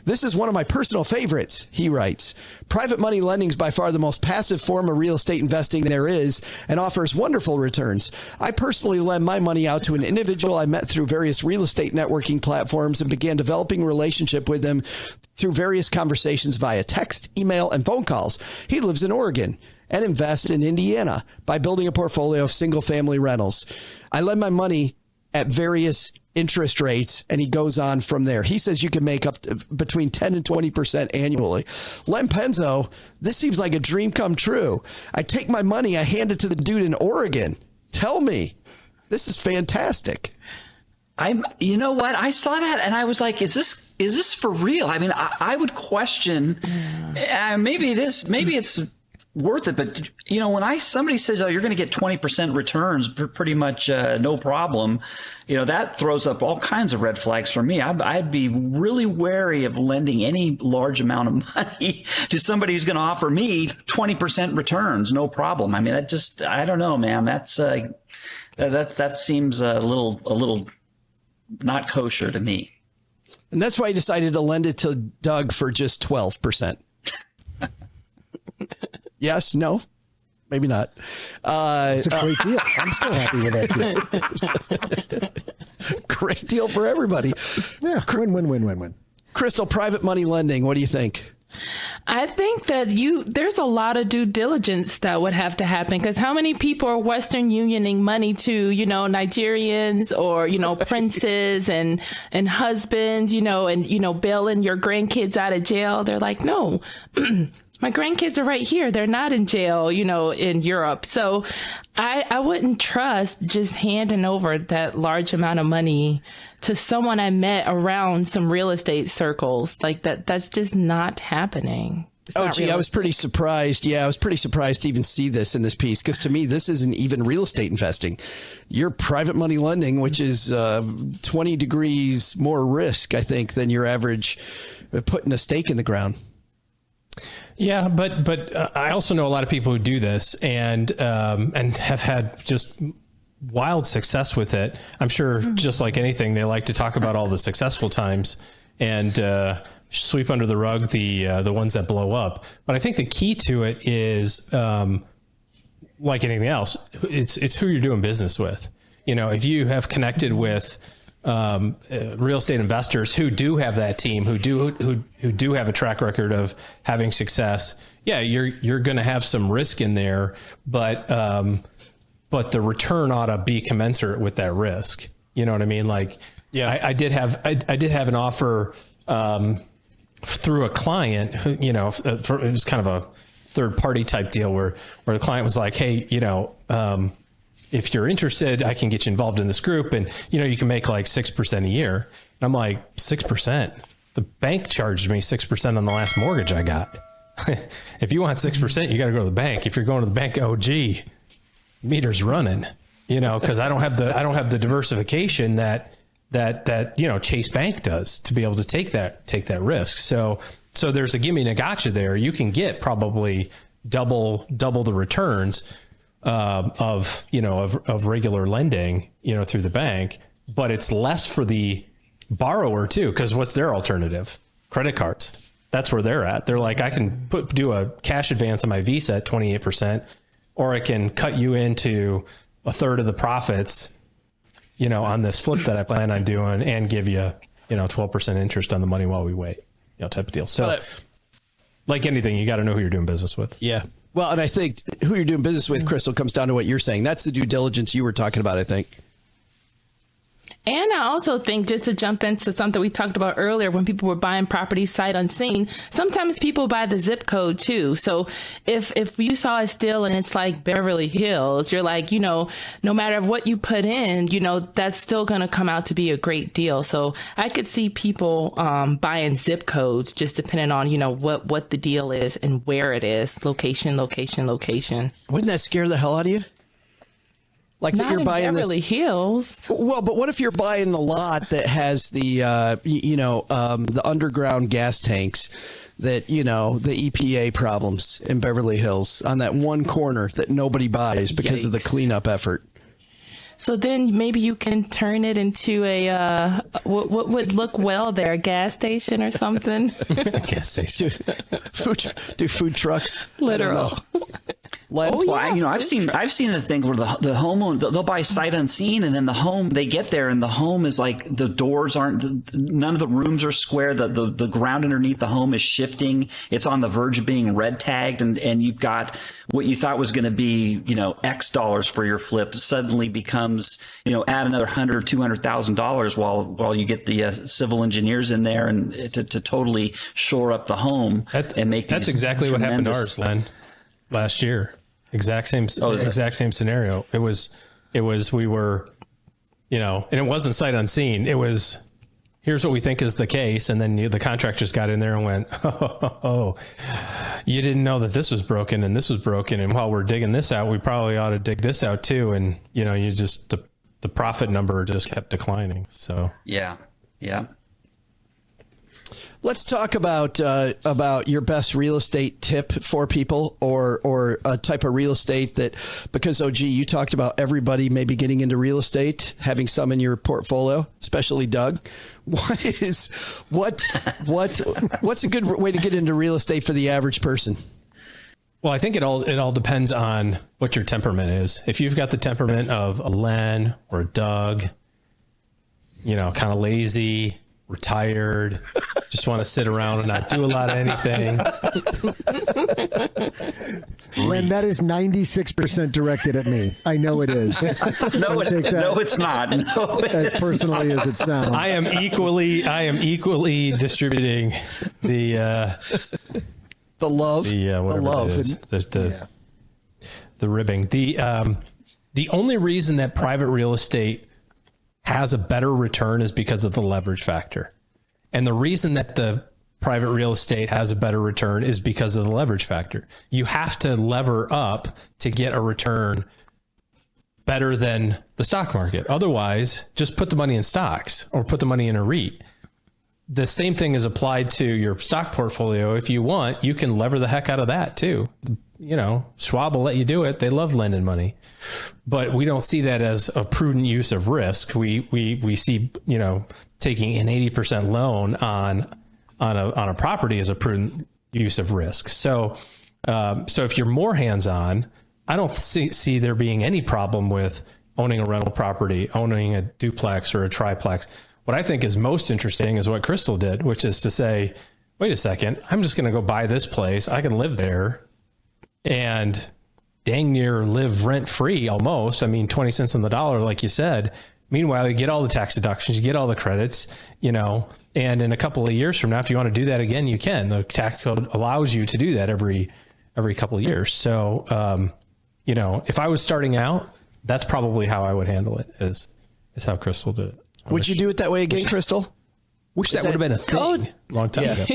This is one of my personal favorites, he writes. Private money lending is by far the most passive form of real estate investing there is and offers wonderful returns. I personally lend my money out to an individual I met through various real estate networking platforms and began developing a relationship with him through various conversations via text, email, and phone calls. He lives in Oregon and invests in Indiana by building a portfolio of single-family rentals. I lend my money at various interest rates, and he goes on from there. He says you can make up to between 10 and 20% annually. Len Penzo, this seems like a dream come true. I take my money, I hand it to the dude in Oregon. Tell me, this is fantastic. You know what? I saw that and I was like, is this for real? I mean, I would question, maybe it is, maybe it's worth it. But you know, when somebody says, oh, you're going to get 20% returns, pretty much no problem, you know, that throws up all kinds of red flags for me. I'd be really wary of lending any large amount of money to somebody who's going to offer me 20% returns, no problem. I mean, I don't know, man. That seems a little not kosher to me. And that's why I decided to lend it to Doug for just 12%. Yes, no, maybe not. It's a great deal. I'm still happy with that deal. Great deal for everybody. Yeah, win. Crystal, private money lending, what do you think? I think that there's a lot of due diligence that would have to happen, because how many people are Western Unioning money to, you know, Nigerians or, you know, princes and husbands, you know, and, you know, bailing your grandkids out of jail? They're like, no, my grandkids are right here. They're not in jail, you know, in Europe. So I wouldn't trust just handing over that large amount of money to someone I met around some real estate circles. Like that's just not happening. Oh, gee, I was pretty surprised. Yeah, I was pretty surprised to even see this in this piece, because to me, this isn't even real estate investing. You're private money lending, which is 20 degrees more risk, I think, than your average putting a stake in the ground. Yeah, but I also know a lot of people who do this and have had just wild success with it. I'm sure, just like anything, they like to talk about all the successful times and sweep under the rug the ones that blow up. But I think the key to it is, like anything else, it's who you're doing business with. You know, if you have connected with real estate investors who do have that team, who do have a track record of having success, yeah, you're going to have some risk in there, but the return ought to be commensurate with that risk. You know what I mean? Like, yeah, I did have an offer through a client who, you know, it was kind of a third party type deal where the client was like, hey, you know, if you're interested, I can get you involved in this group, and you know, you can make like 6% a year. And I'm like, 6%? The bank charged me 6% on the last mortgage I got. If you want 6%, you got to go to the bank. If you're going to the bank, oh gee, meter's running, you know, because I don't have the diversification that you know, Chase Bank does to be able to take that risk. So there's a gimme and a gotcha there. You can get probably double the returns of regular lending, you know, through the bank, but it's less for the borrower too, because what's their alternative? Credit cards. That's where they're at. They're like, I can do a cash advance on my Visa at 28%, or I can cut you into a third of the profits, you know, on this flip that I plan on doing, and give you, you know, 12% interest on the money while we wait, you know, type of deal. So like anything, you got to know who you're doing business with. Yeah. Well, and I think who you're doing business with, Crystal, comes down to what you're saying. That's the due diligence you were talking about, I think. And I also think, just to jump into something we talked about earlier, when people were buying properties sight unseen, sometimes people buy the zip code too. So if you saw a steal and it's like Beverly Hills, you're like, no matter what you put in, that's still going to come out to be a great deal. So I could see people buying zip codes just depending on, what the deal is and where it is. Location. Wouldn't that scare the hell out of you? Like Not that you're in buying Beverly Hills. Well, but what if you're buying the lot that has the, the underground gas tanks that, the EPA problems in Beverly Hills on that one corner that nobody buys because of the cleanup effort? So then maybe you can turn it into a, what would look well there, a gas station or something? Gas station. Do food trucks. Literal. Oh, yeah. I've seen the thing where the homeowner, they'll buy sight unseen, and then they get there and the home is like, the doors none of the rooms are square. The ground underneath the home is shifting. It's on the verge of being red tagged, and you've got what you thought was going to be, X dollars for your flip suddenly becomes, add another $100,000 or $200,000 while you get the civil engineers in there and to totally shore up the home and make that's exactly what happened to ours, Len, last year. Exact same scenario. It was we were, and it wasn't sight unseen. It was, here's what we think is the case. And then the contractors got in there and went, oh, you didn't know that this was broken and this was broken. And while we're digging this out, we probably ought to dig this out too. And, you just, the profit number just kept declining. So, yeah. Let's talk about your best real estate tip for people, or a type of real estate that, because OG, you talked about everybody maybe getting into real estate, having some in your portfolio, especially Doug. What's a good way to get into real estate for the average person? Well, I think it all depends on what your temperament is. If you've got the temperament of a Len or a Doug, kind of lazy, retired, just want to sit around and not do a lot of anything. Len, that is 96% directed at me. I know it is. No, it's not. No, as personally as it sounds. I am equally distributing the love. The ribbing. The only reason that private real estate has a better return is because of the leverage factor. And the reason that the private real estate has a better return is because of the leverage factor. You have to lever up to get a return better than the stock market. Otherwise, just put the money in stocks or put the money in a REIT. The same thing is applied to your stock portfolio. If you want, you can lever the heck out of that too. Schwab will let you do it. They love lending money, but we don't see that as a prudent use of risk. We see, taking an 80% loan on a property as a prudent use of risk. So if you're more hands-on, I don't see there being any problem with owning a rental property, owning a duplex or a triplex. What I think is most interesting is what Crystal did, which is to say, wait a second, I'm just going to go buy this place. I can live there and dang near live rent free almost. 20 cents on the dollar, like you said. Meanwhile, you get all the tax deductions, you get all the credits, and in a couple of years from now, if you want to do that again, you can. The tax code allows you to do that every couple of years. So, if I was starting out, that's probably how I would handle it, is how Crystal did it. Would you do it that way again, Crystal? Wish that would have been a thing a long time ago.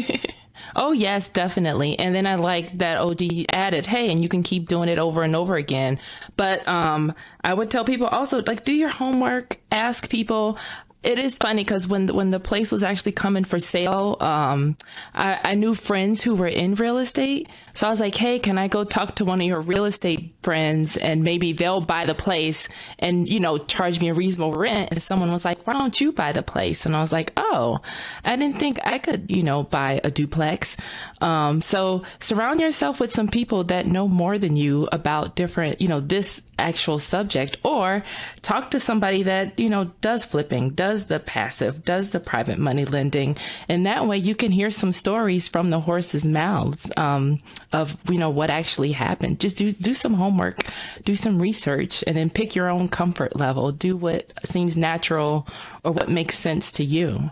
Oh, yes, definitely. And then I like that OG added, hey, and you can keep doing it over and over again. But I would tell people also, do your homework, ask people. It is funny because when the place was actually coming for sale, I knew friends who were in real estate. So I was like, hey, can I go talk to one of your real estate friends and maybe they'll buy the place and, charge me a reasonable rent. And someone was like, why don't you buy the place? And I was like, oh, I didn't think I could, buy a duplex. So surround yourself with some people that know more than you about different, this actual subject, or talk to somebody that, does flipping, does does the passive, does the private money lending. And that way you can hear some stories from the horse's mouths of, what actually happened. Just do some homework, do some research, and then pick your own comfort level. Do what seems natural or what makes sense to you.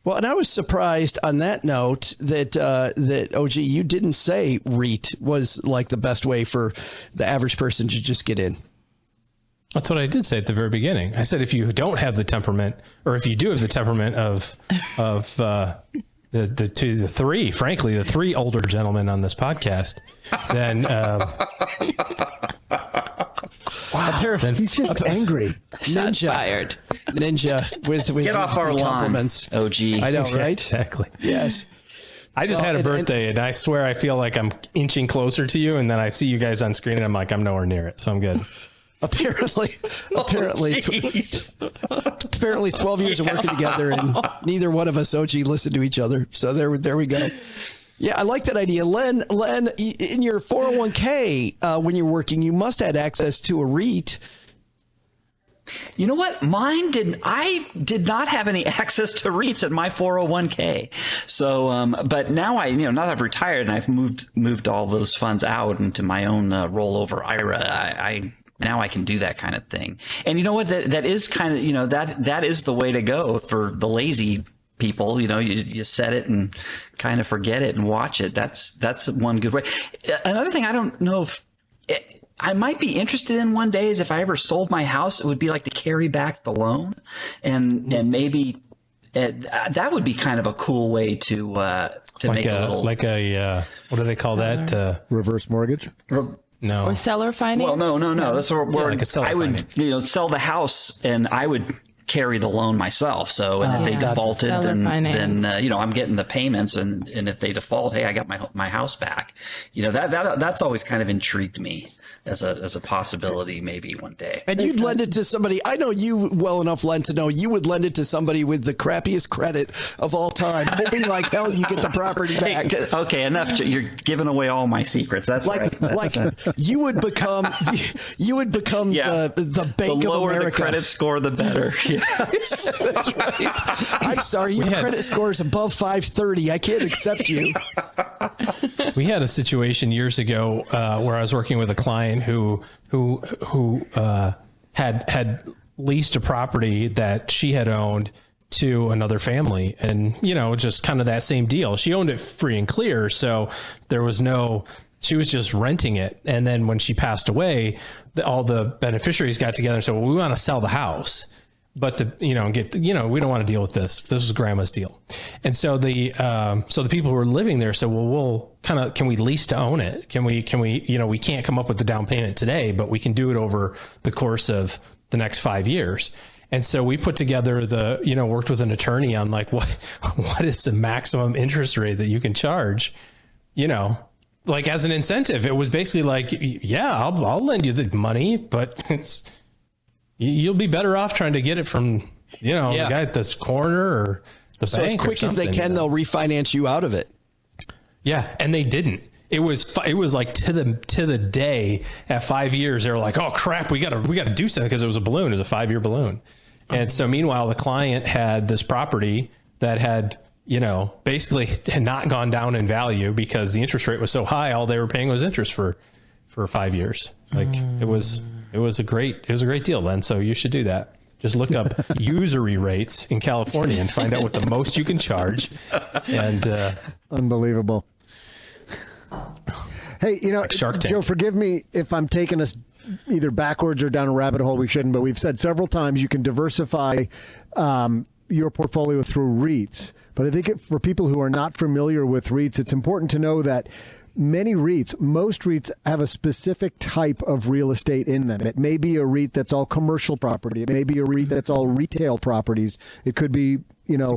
Well, and I was surprised on that note that OG, you didn't say REIT was like the best way for the average person to just get in. That's what I did say at the very beginning. I said if you don't have the temperament, or if you do have the temperament of the three older gentlemen on this podcast, then Wow, he's just angry. Ninja with Get off our compliments. lawn, OG. I know, right? Exactly. Yes. I just had a birthday, and I swear I feel like I'm inching closer to you, and then I see you guys on screen, and I'm like, I'm nowhere near it, so I'm good. Apparently, 12 years of working together, and neither one of us, OG, listened to each other. So there we go. Yeah, I like that idea. Len, in your 401k, when you're working, you must have access to a REIT. You know what? I did not have any access to REITs at my 401k. So, but now now that I've retired and I've moved all those funds out into my own rollover IRA, now I can do that kind of thing. And you know what? That is kind of, that is the way to go for the lazy people. You set it and kind of forget it and watch it. That's one good way. Another thing I don't know if I might be interested in one day is if I ever sold my house, it would be like to carry back the loan, and maybe that would be kind of a cool way to make a little what do they call that? Reverse mortgage? No. Or seller finance? Well, no. That's where like a seller I would, finance. sell the house and I would carry the loan myself. So, and if they defaulted, then I'm getting the payments, and if they default, hey, I got my house back. That's always kind of intrigued me as a possibility, maybe one day. And you'd lend it to somebody. I know you well enough, Len, to know you would lend it to somebody with the crappiest credit of all time, hoping like hell you get the property back. Hey, okay, enough. You're giving away all my secrets. That's right. Like you would become the Bank the of lower America. the credit score, the better. Yes, that's right. I'm sorry, your credit score is above 530. I can't accept you. We had a situation years ago where I was working with a client who had leased a property that she had owned to another family, and just kind of that same deal. She owned it free and clear, so there was she was just renting it. And then when she passed away, all the beneficiaries got together and said, well, we want to sell the house, but we don't want to deal with this. This was grandma's deal. And so the people who were living there said, well, can we lease to own it? Can we, we can't come up with the down payment today, but we can do it over the course of the next 5 years. And so we put together worked with an attorney on like, what is the maximum interest rate that you can charge, like as an incentive. It was basically like, yeah, I'll lend you the money, but you'll be better off trying to get it from, the guy at this corner or the bank. So as quick as they can, they'll refinance you out of it. Yeah. And they didn't. It was like to the day at 5 years, they were like, oh crap, we gotta do something, because it was a balloon. It was a 5-year balloon. And so meanwhile, the client had this property that had, basically had not gone down in value because the interest rate was so high. All they were paying was interest for 5 years. Like it was a great deal then. So you should do that. Just look up usury rates in California and find out what the most you can charge. And unbelievable. Hey, Shark Tank. Joe, forgive me if I'm taking us either backwards or down a rabbit hole we shouldn't, but we've said several times you can diversify your portfolio through REITs. But I think for people who are not familiar with REITs, it's important to know that most REITs have a specific type of real estate in them. It may be a REIT that's all commercial property. It may be a REIT that's all retail properties. It could be,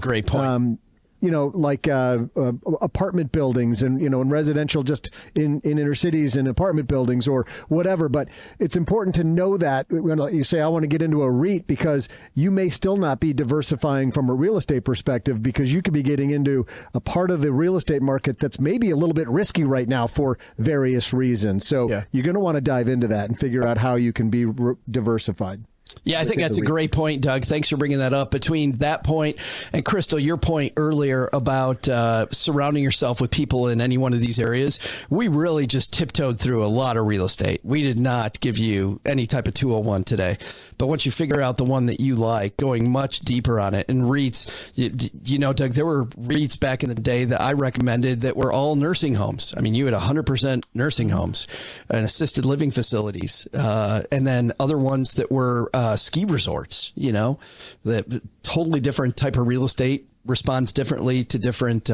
great point. Like apartment buildings and, in residential, just in inner cities and apartment buildings or whatever. But it's important to know that when you say, I want to get into a REIT, because you may still not be diversifying from a real estate perspective, because you could be getting into a part of the real estate market that's maybe a little bit risky right now for various reasons. So You're going to want to dive into that and figure out how you can be diversified. Yeah, I think that's a great point, Doug. Thanks for bringing that up. Between that point and Crystal, your point earlier about surrounding yourself with people in any one of these areas, we really just tiptoed through a lot of real estate. We did not give you any type of 201 today. But once you figure out the one that you like, going much deeper on it, and REITs, you know, Doug, there were REITs back in the day that I recommended that were all nursing homes. I mean, you had 100% nursing homes and assisted living facilities, and then other ones that were ski resorts, you know, that totally different type of real estate, responds differently to different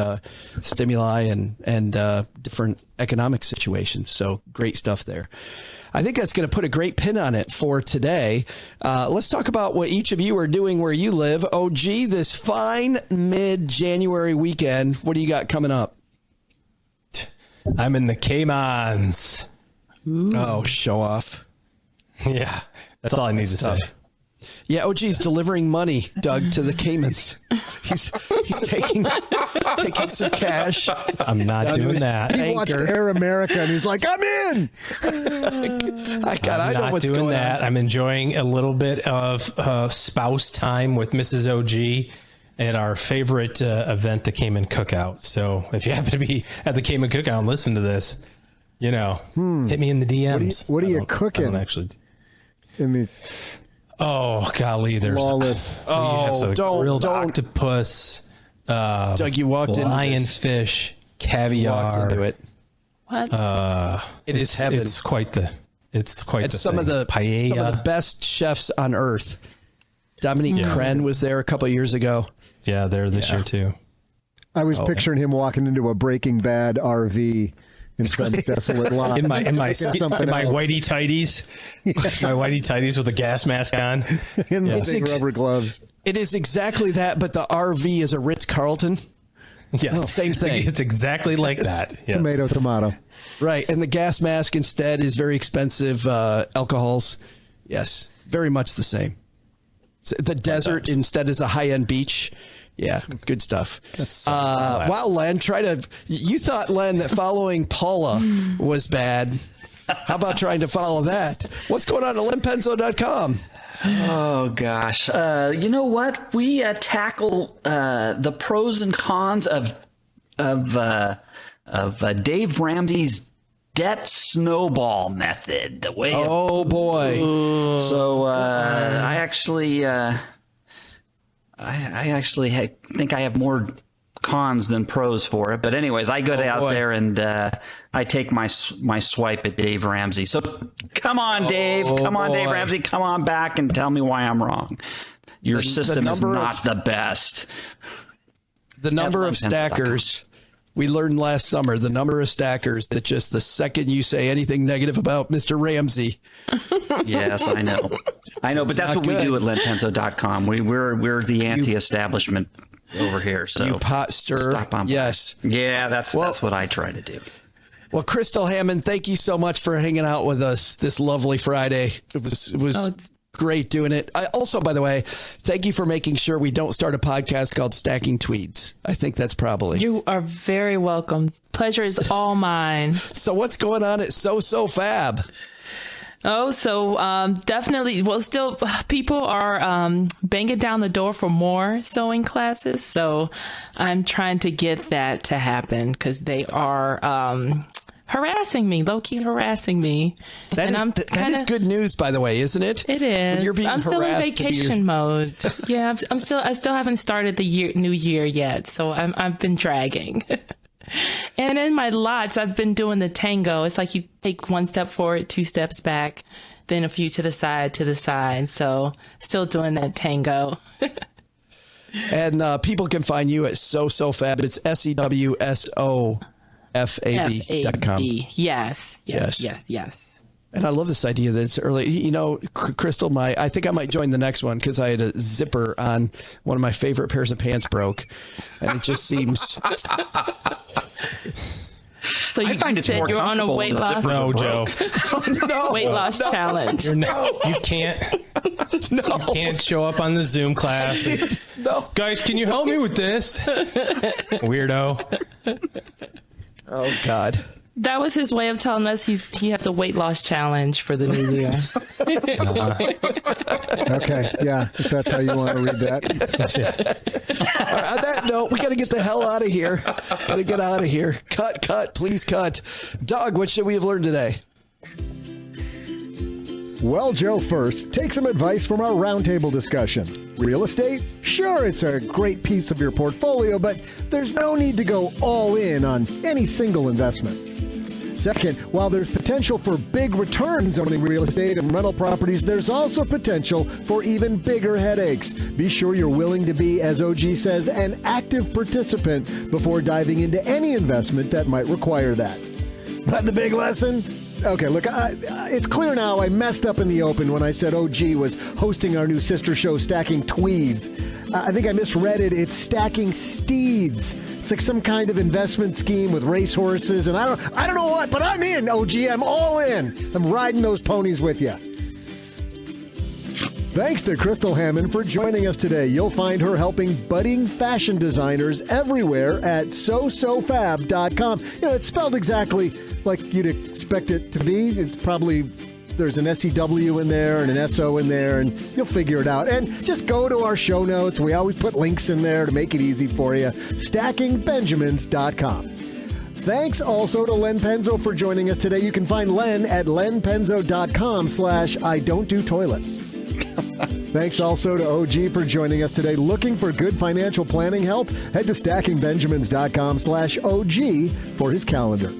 stimuli and different economic situations. So great stuff there. I think that's going to put a great pin on it for today. Let's talk about what each of you are doing where you live. OG, this fine mid-January weekend, what do you got coming up? I'm in the Caymans. Oh, show off. Yeah, that's all I need to say. Yeah, OG's delivering money, Doug, to the Caymans. He's taking some cash. I'm not doing that. He watched Air America and he's like, I'm in. I'm not doing that. I'm enjoying a little bit of spouse time with Mrs. OG at our favorite event, the Cayman Cookout. So if you happen to be at the Cayman Cookout and listen to this, you know, hit me in the DMs. What are you cooking? I don't actually. In the Oh, golly, there's lawless. grilled octopus, Doug, you walked into lionfish, caviar. Into it. What? It's heaven. It's quite the some of the paella. Some of the best chefs on earth. Dominique Crenn was there a couple of years ago. Yeah, they're this year too. I was picturing him walking into a Breaking Bad RV in some desolate lot. In my whitey tighties, my whitey tighties with a gas mask on, in the big rubber gloves. It is exactly that, but the RV is a Ritz-Carlton. Yes, same thing. It's exactly like that. Yes. Tomato. Right, and the gas mask instead is very expensive alcohols. Yes, very much the same. The desert instead is a high-end beach. Yeah, good stuff. Wow, Len, you thought, Len, that following Paula was bad. How about trying to follow that? What's going on at lenpenzo.com? Oh, gosh. You know what? We tackle the pros and cons of Dave Ramsey's debt snowball method. The way oh, boy. So I actually... I actually think I have more cons than pros for it. But anyways, I go out there and I take my swipe at Dave Ramsey. So come on, Dave. Come on, Dave Ramsey. Come on back and tell me why I'm wrong. Your system is not the best. The number of stackers, we learned last summer, the number of stackers that just the second you say anything negative about Mr. Ramsey. Yes, I know, but that's what we do at lenpenzo.com. We're the anti-establishment over here. So you pot stir. Stop on. Yes. Yeah, that's what I try to do. Well, Crystal Hammond, thank you so much for hanging out with us this lovely Friday. It was great doing it. Also, by the way, thank you for making sure we don't start a podcast called Stacking Tweeds. I think that's probably. You are very welcome. Pleasure is all mine. So what's going on at So Fab? Oh, so definitely. Well, still, people are banging down the door for more sewing classes. So I'm trying to get that to happen because they are harassing me, low-key harassing me. That is good news, by the way, isn't it? It is. When you're being I'm still in harassed vacation mode. Yeah, I still haven't started the new year yet, so I've been dragging. And in my lots, I've been doing the tango. It's like you take one step forward, two steps back, then a few to the side. So still doing that tango. And people can find you at So Fab. It's SEWSOFAB.com. Yes. And I love this idea that it's early. You know, Crystal, I think I might join the next one because I had a zipper on one of my favorite pairs of pants broke. And it just seems... So you said you're on a weight loss? No, Joe. Weight loss challenge. You can't. No. You can't show up on the Zoom class. No. Guys, can you help me with this? Weirdo. Oh, God. That was his way of telling us he has a weight loss challenge for the new year. Okay, yeah, if that's how you want to read that. On that note, we got to get the hell out of here. Got to get out of here. Cut, please cut. Doug, what should we have learned today? Well, Joe, first, take some advice from our roundtable discussion. Real estate? Sure, it's a great piece of your portfolio, but there's no need to go all in on any single investment. Second, while there's potential for big returns owning real estate and rental properties, there's also potential for even bigger headaches. Be sure you're willing to be, as OG says, an active participant before diving into any investment that might require that. But the big lesson? Okay, look, it's clear now I messed up in the open when I said OG was hosting our new sister show, Stacking Tweeds. I think I misread it. It's Stacking Steeds. It's like some kind of investment scheme with racehorses, and I don't know what, but I'm in, OG. I'm all in. I'm riding those ponies with you. Thanks to Crystal Hammond for joining us today. You'll find her helping budding fashion designers everywhere at sosofab.com. You know, it's spelled exactly like you'd expect it to be. It's probably, there's an SEW in there and an SO in there, and you'll figure it out. And just go to our show notes. We always put links in there to make it easy for you. StackingBenjamins.com. Thanks also to Len Penzo for joining us today. You can find Len at lenpenzo.com/I-don't-do-toilets. Thanks also to OG for joining us today. Looking for good financial planning help? Head to stackingbenjamins.com/OG for his calendar.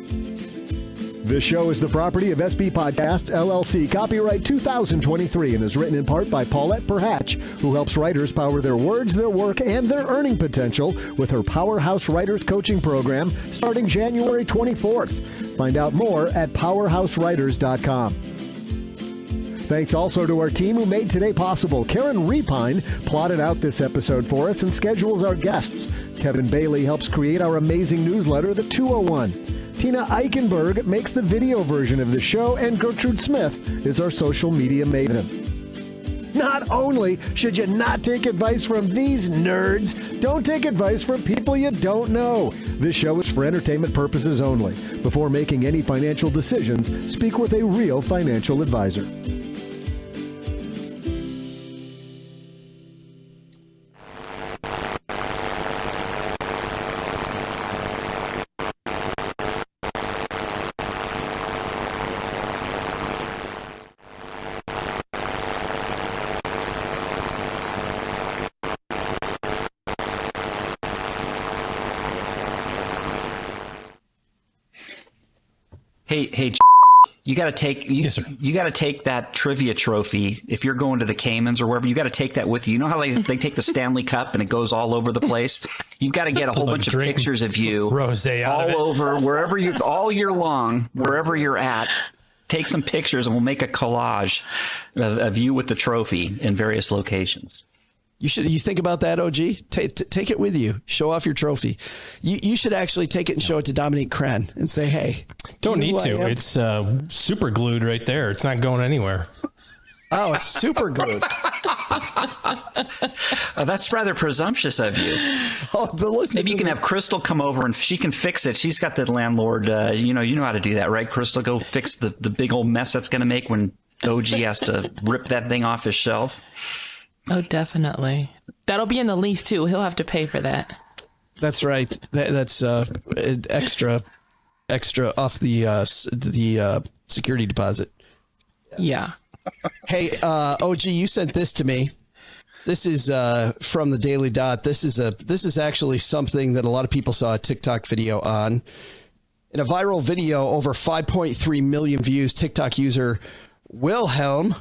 This show is the property of SB Podcasts, LLC. Copyright 2023 and is written in part by Paulette Perhatch, who helps writers power their words, their work, and their earning potential with her Powerhouse Writers Coaching Program starting January 24th. Find out more at powerhousewriters.com. Thanks also to our team who made today possible. Karen Repine plotted out this episode for us and schedules our guests. Kevin Bailey helps create our amazing newsletter, The 201. Tina Eichenberg makes the video version of the show, and Gertrude Smith is our social media maven. Not only should you not take advice from these nerds, don't take advice from people you don't know. This show is for entertainment purposes only. Before making any financial decisions, speak with a real financial advisor. Hey, you got to take Yes, sir. you got to take that trivia trophy if you're going to the Caymans or wherever. You got to take that with you. You know how they take the Stanley Cup and it goes all over the place. You've got to get a whole bunch of pictures of you rosé out all of it. over wherever you all year long, wherever you're at. Take some pictures and we'll make a collage of you with the trophy in various locations. You think about that, OG? Take it with you. Show off your trophy. You should actually take it and show it to Dominique Crenn and say, hey. Don't need to. It's super glued right there. It's not going anywhere. Oh, it's super glued. That's rather presumptuous of you. Maybe you can have Crystal come over and she can fix it. She's got the landlord. You know how to do that, right, Crystal? Go fix the big old mess that's going to make when OG has to rip that thing off his shelf. Oh, definitely. That'll be in the lease, too. He'll have to pay for that. That's right. That's extra off the security deposit. Yeah. Hey, OG, you sent this to me. This is from the Daily Dot. This is actually something that a lot of people saw a TikTok video on. In a viral video, over 5.3 million views, TikTok user Wilhelm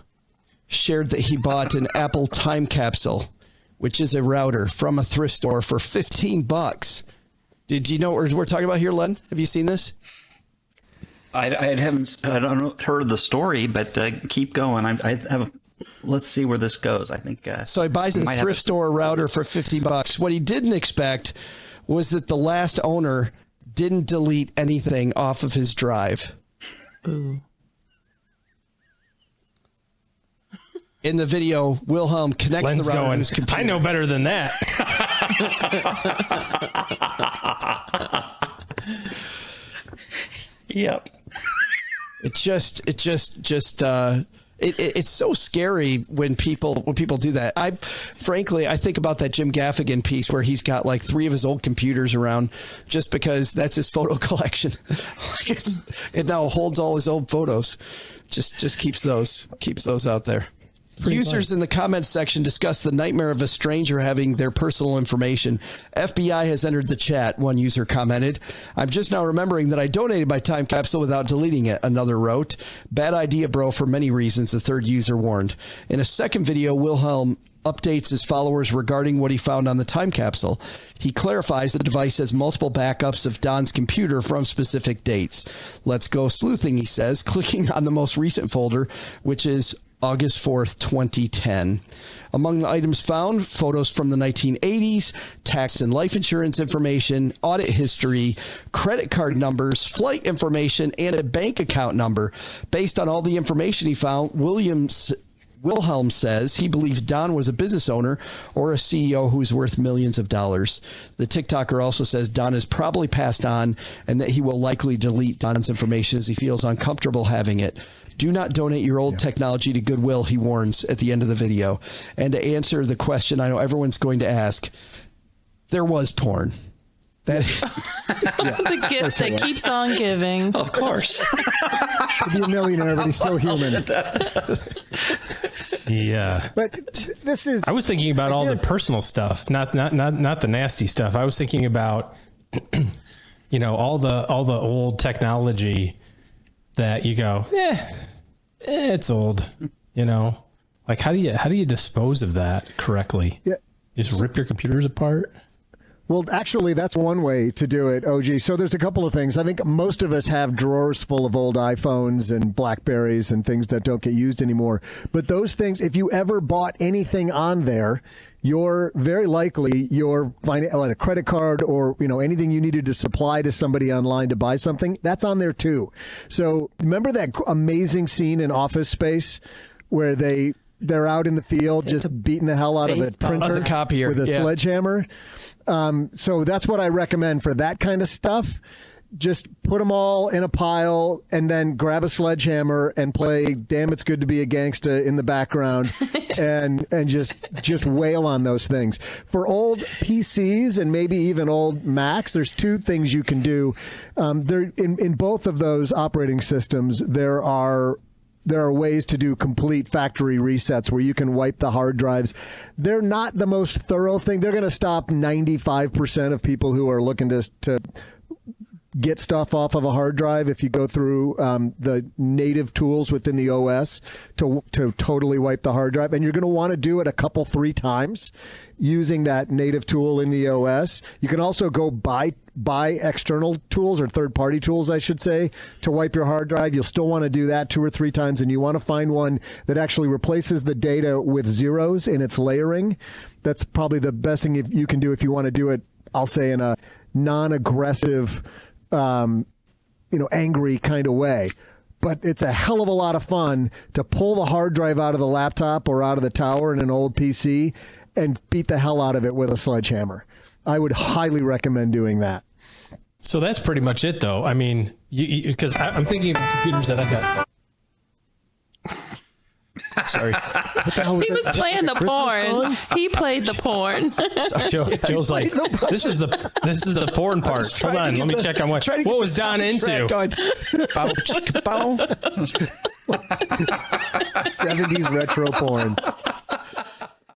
shared that he bought an Apple time capsule, which is a router from a thrift store for $15. Did you know what we're talking about here, Len? Have you seen this? I don't heard the story, but keep going. Let's see where this goes. I think so. He buys a thrift store router for $50. What he didn't expect was that the last owner didn't delete anything off of his drive. Ooh. In the video, Wilhelm connects Len's the router going, to his computer. I know better than that. Yep. It's so scary when people do that. I think about that Jim Gaffigan piece where he's got like 3 of his old computers around just because that's his photo collection. It now holds all his old photos. Just keeps those out there. Users in the comments section discuss the nightmare of a stranger having their personal information. FBI has entered the chat, one user commented. I'm just now remembering that I donated my time capsule without deleting it, another wrote. Bad idea, bro, for many reasons, the third user warned. In a second video, Wilhelm updates his followers regarding what he found on the time capsule. He clarifies the device has multiple backups of Don's computer from specific dates. Let's go sleuthing, he says, clicking on the most recent folder, which is August 4th, 2010. Among the items found, photos from the 1980s, tax and life insurance information, audit history, credit card numbers, flight information, and a bank account number. Based on all the information he found, Wilhelm says he believes Don was a business owner or a CEO who's worth millions of dollars. The TikToker also says Don is probably passed on and that he will likely delete Don's information as he feels uncomfortable having it. Do not donate your old technology to Goodwill, he warns at the end of the video. And to answer the question I know everyone's going to ask, there was porn. That is the gift that keeps on giving. Of course. To be a millionaire, but he's still human. Yeah. But this is... I was thinking about all the personal stuff, not the nasty stuff. I was thinking about, all the old technology that you go, it's old, like how do you dispose of that correctly? Yeah. Just rip your computers apart? Well, actually, that's one way to do it, OG. So there's a couple of things. I think most of us have drawers full of old iPhones and BlackBerries and things that don't get used anymore. But those things, if you ever bought anything on there, you're very likely like a credit card or anything you needed to supply to somebody online to buy something, that's on there too. So remember that amazing scene in Office Space where they're out in the field just beating the hell out of a printer the copier with a sledgehammer. So that's what I recommend for that kind of stuff. Just put them all in a pile and then grab a sledgehammer and play Damn It's Good to Be a Gangsta in the background and just wail on those things. For old PCs and maybe even old Macs, there's 2 things you can do. There in both of those operating systems, there are ways to do complete factory resets where you can wipe the hard drives. They're not the most thorough thing. They're going to stop 95% of people who are looking to get stuff off of a hard drive if you go through the native tools within the OS to totally wipe the hard drive. And you're going to want to do it 3 times using that native tool in the OS. You can also go buy external tools or third-party tools, I should say, to wipe your hard drive. You'll still want to do that 2 or 3 times, and you want to find one that actually replaces the data with zeros in its layering. That's probably the best thing you can do if you want to do it, I'll say, in a non-aggressive angry kind of way. But it's a hell of a lot of fun to pull the hard drive out of the laptop or out of the tower in an old PC and beat the hell out of it with a sledgehammer. I would highly recommend doing that. So that's pretty much it, though. I mean, because I'm thinking of computers that I got. Sorry. He was playing the porn. He played the porn. Joe's like, this is the porn part. Hold on, let me check on what was Don into. 70s retro porn.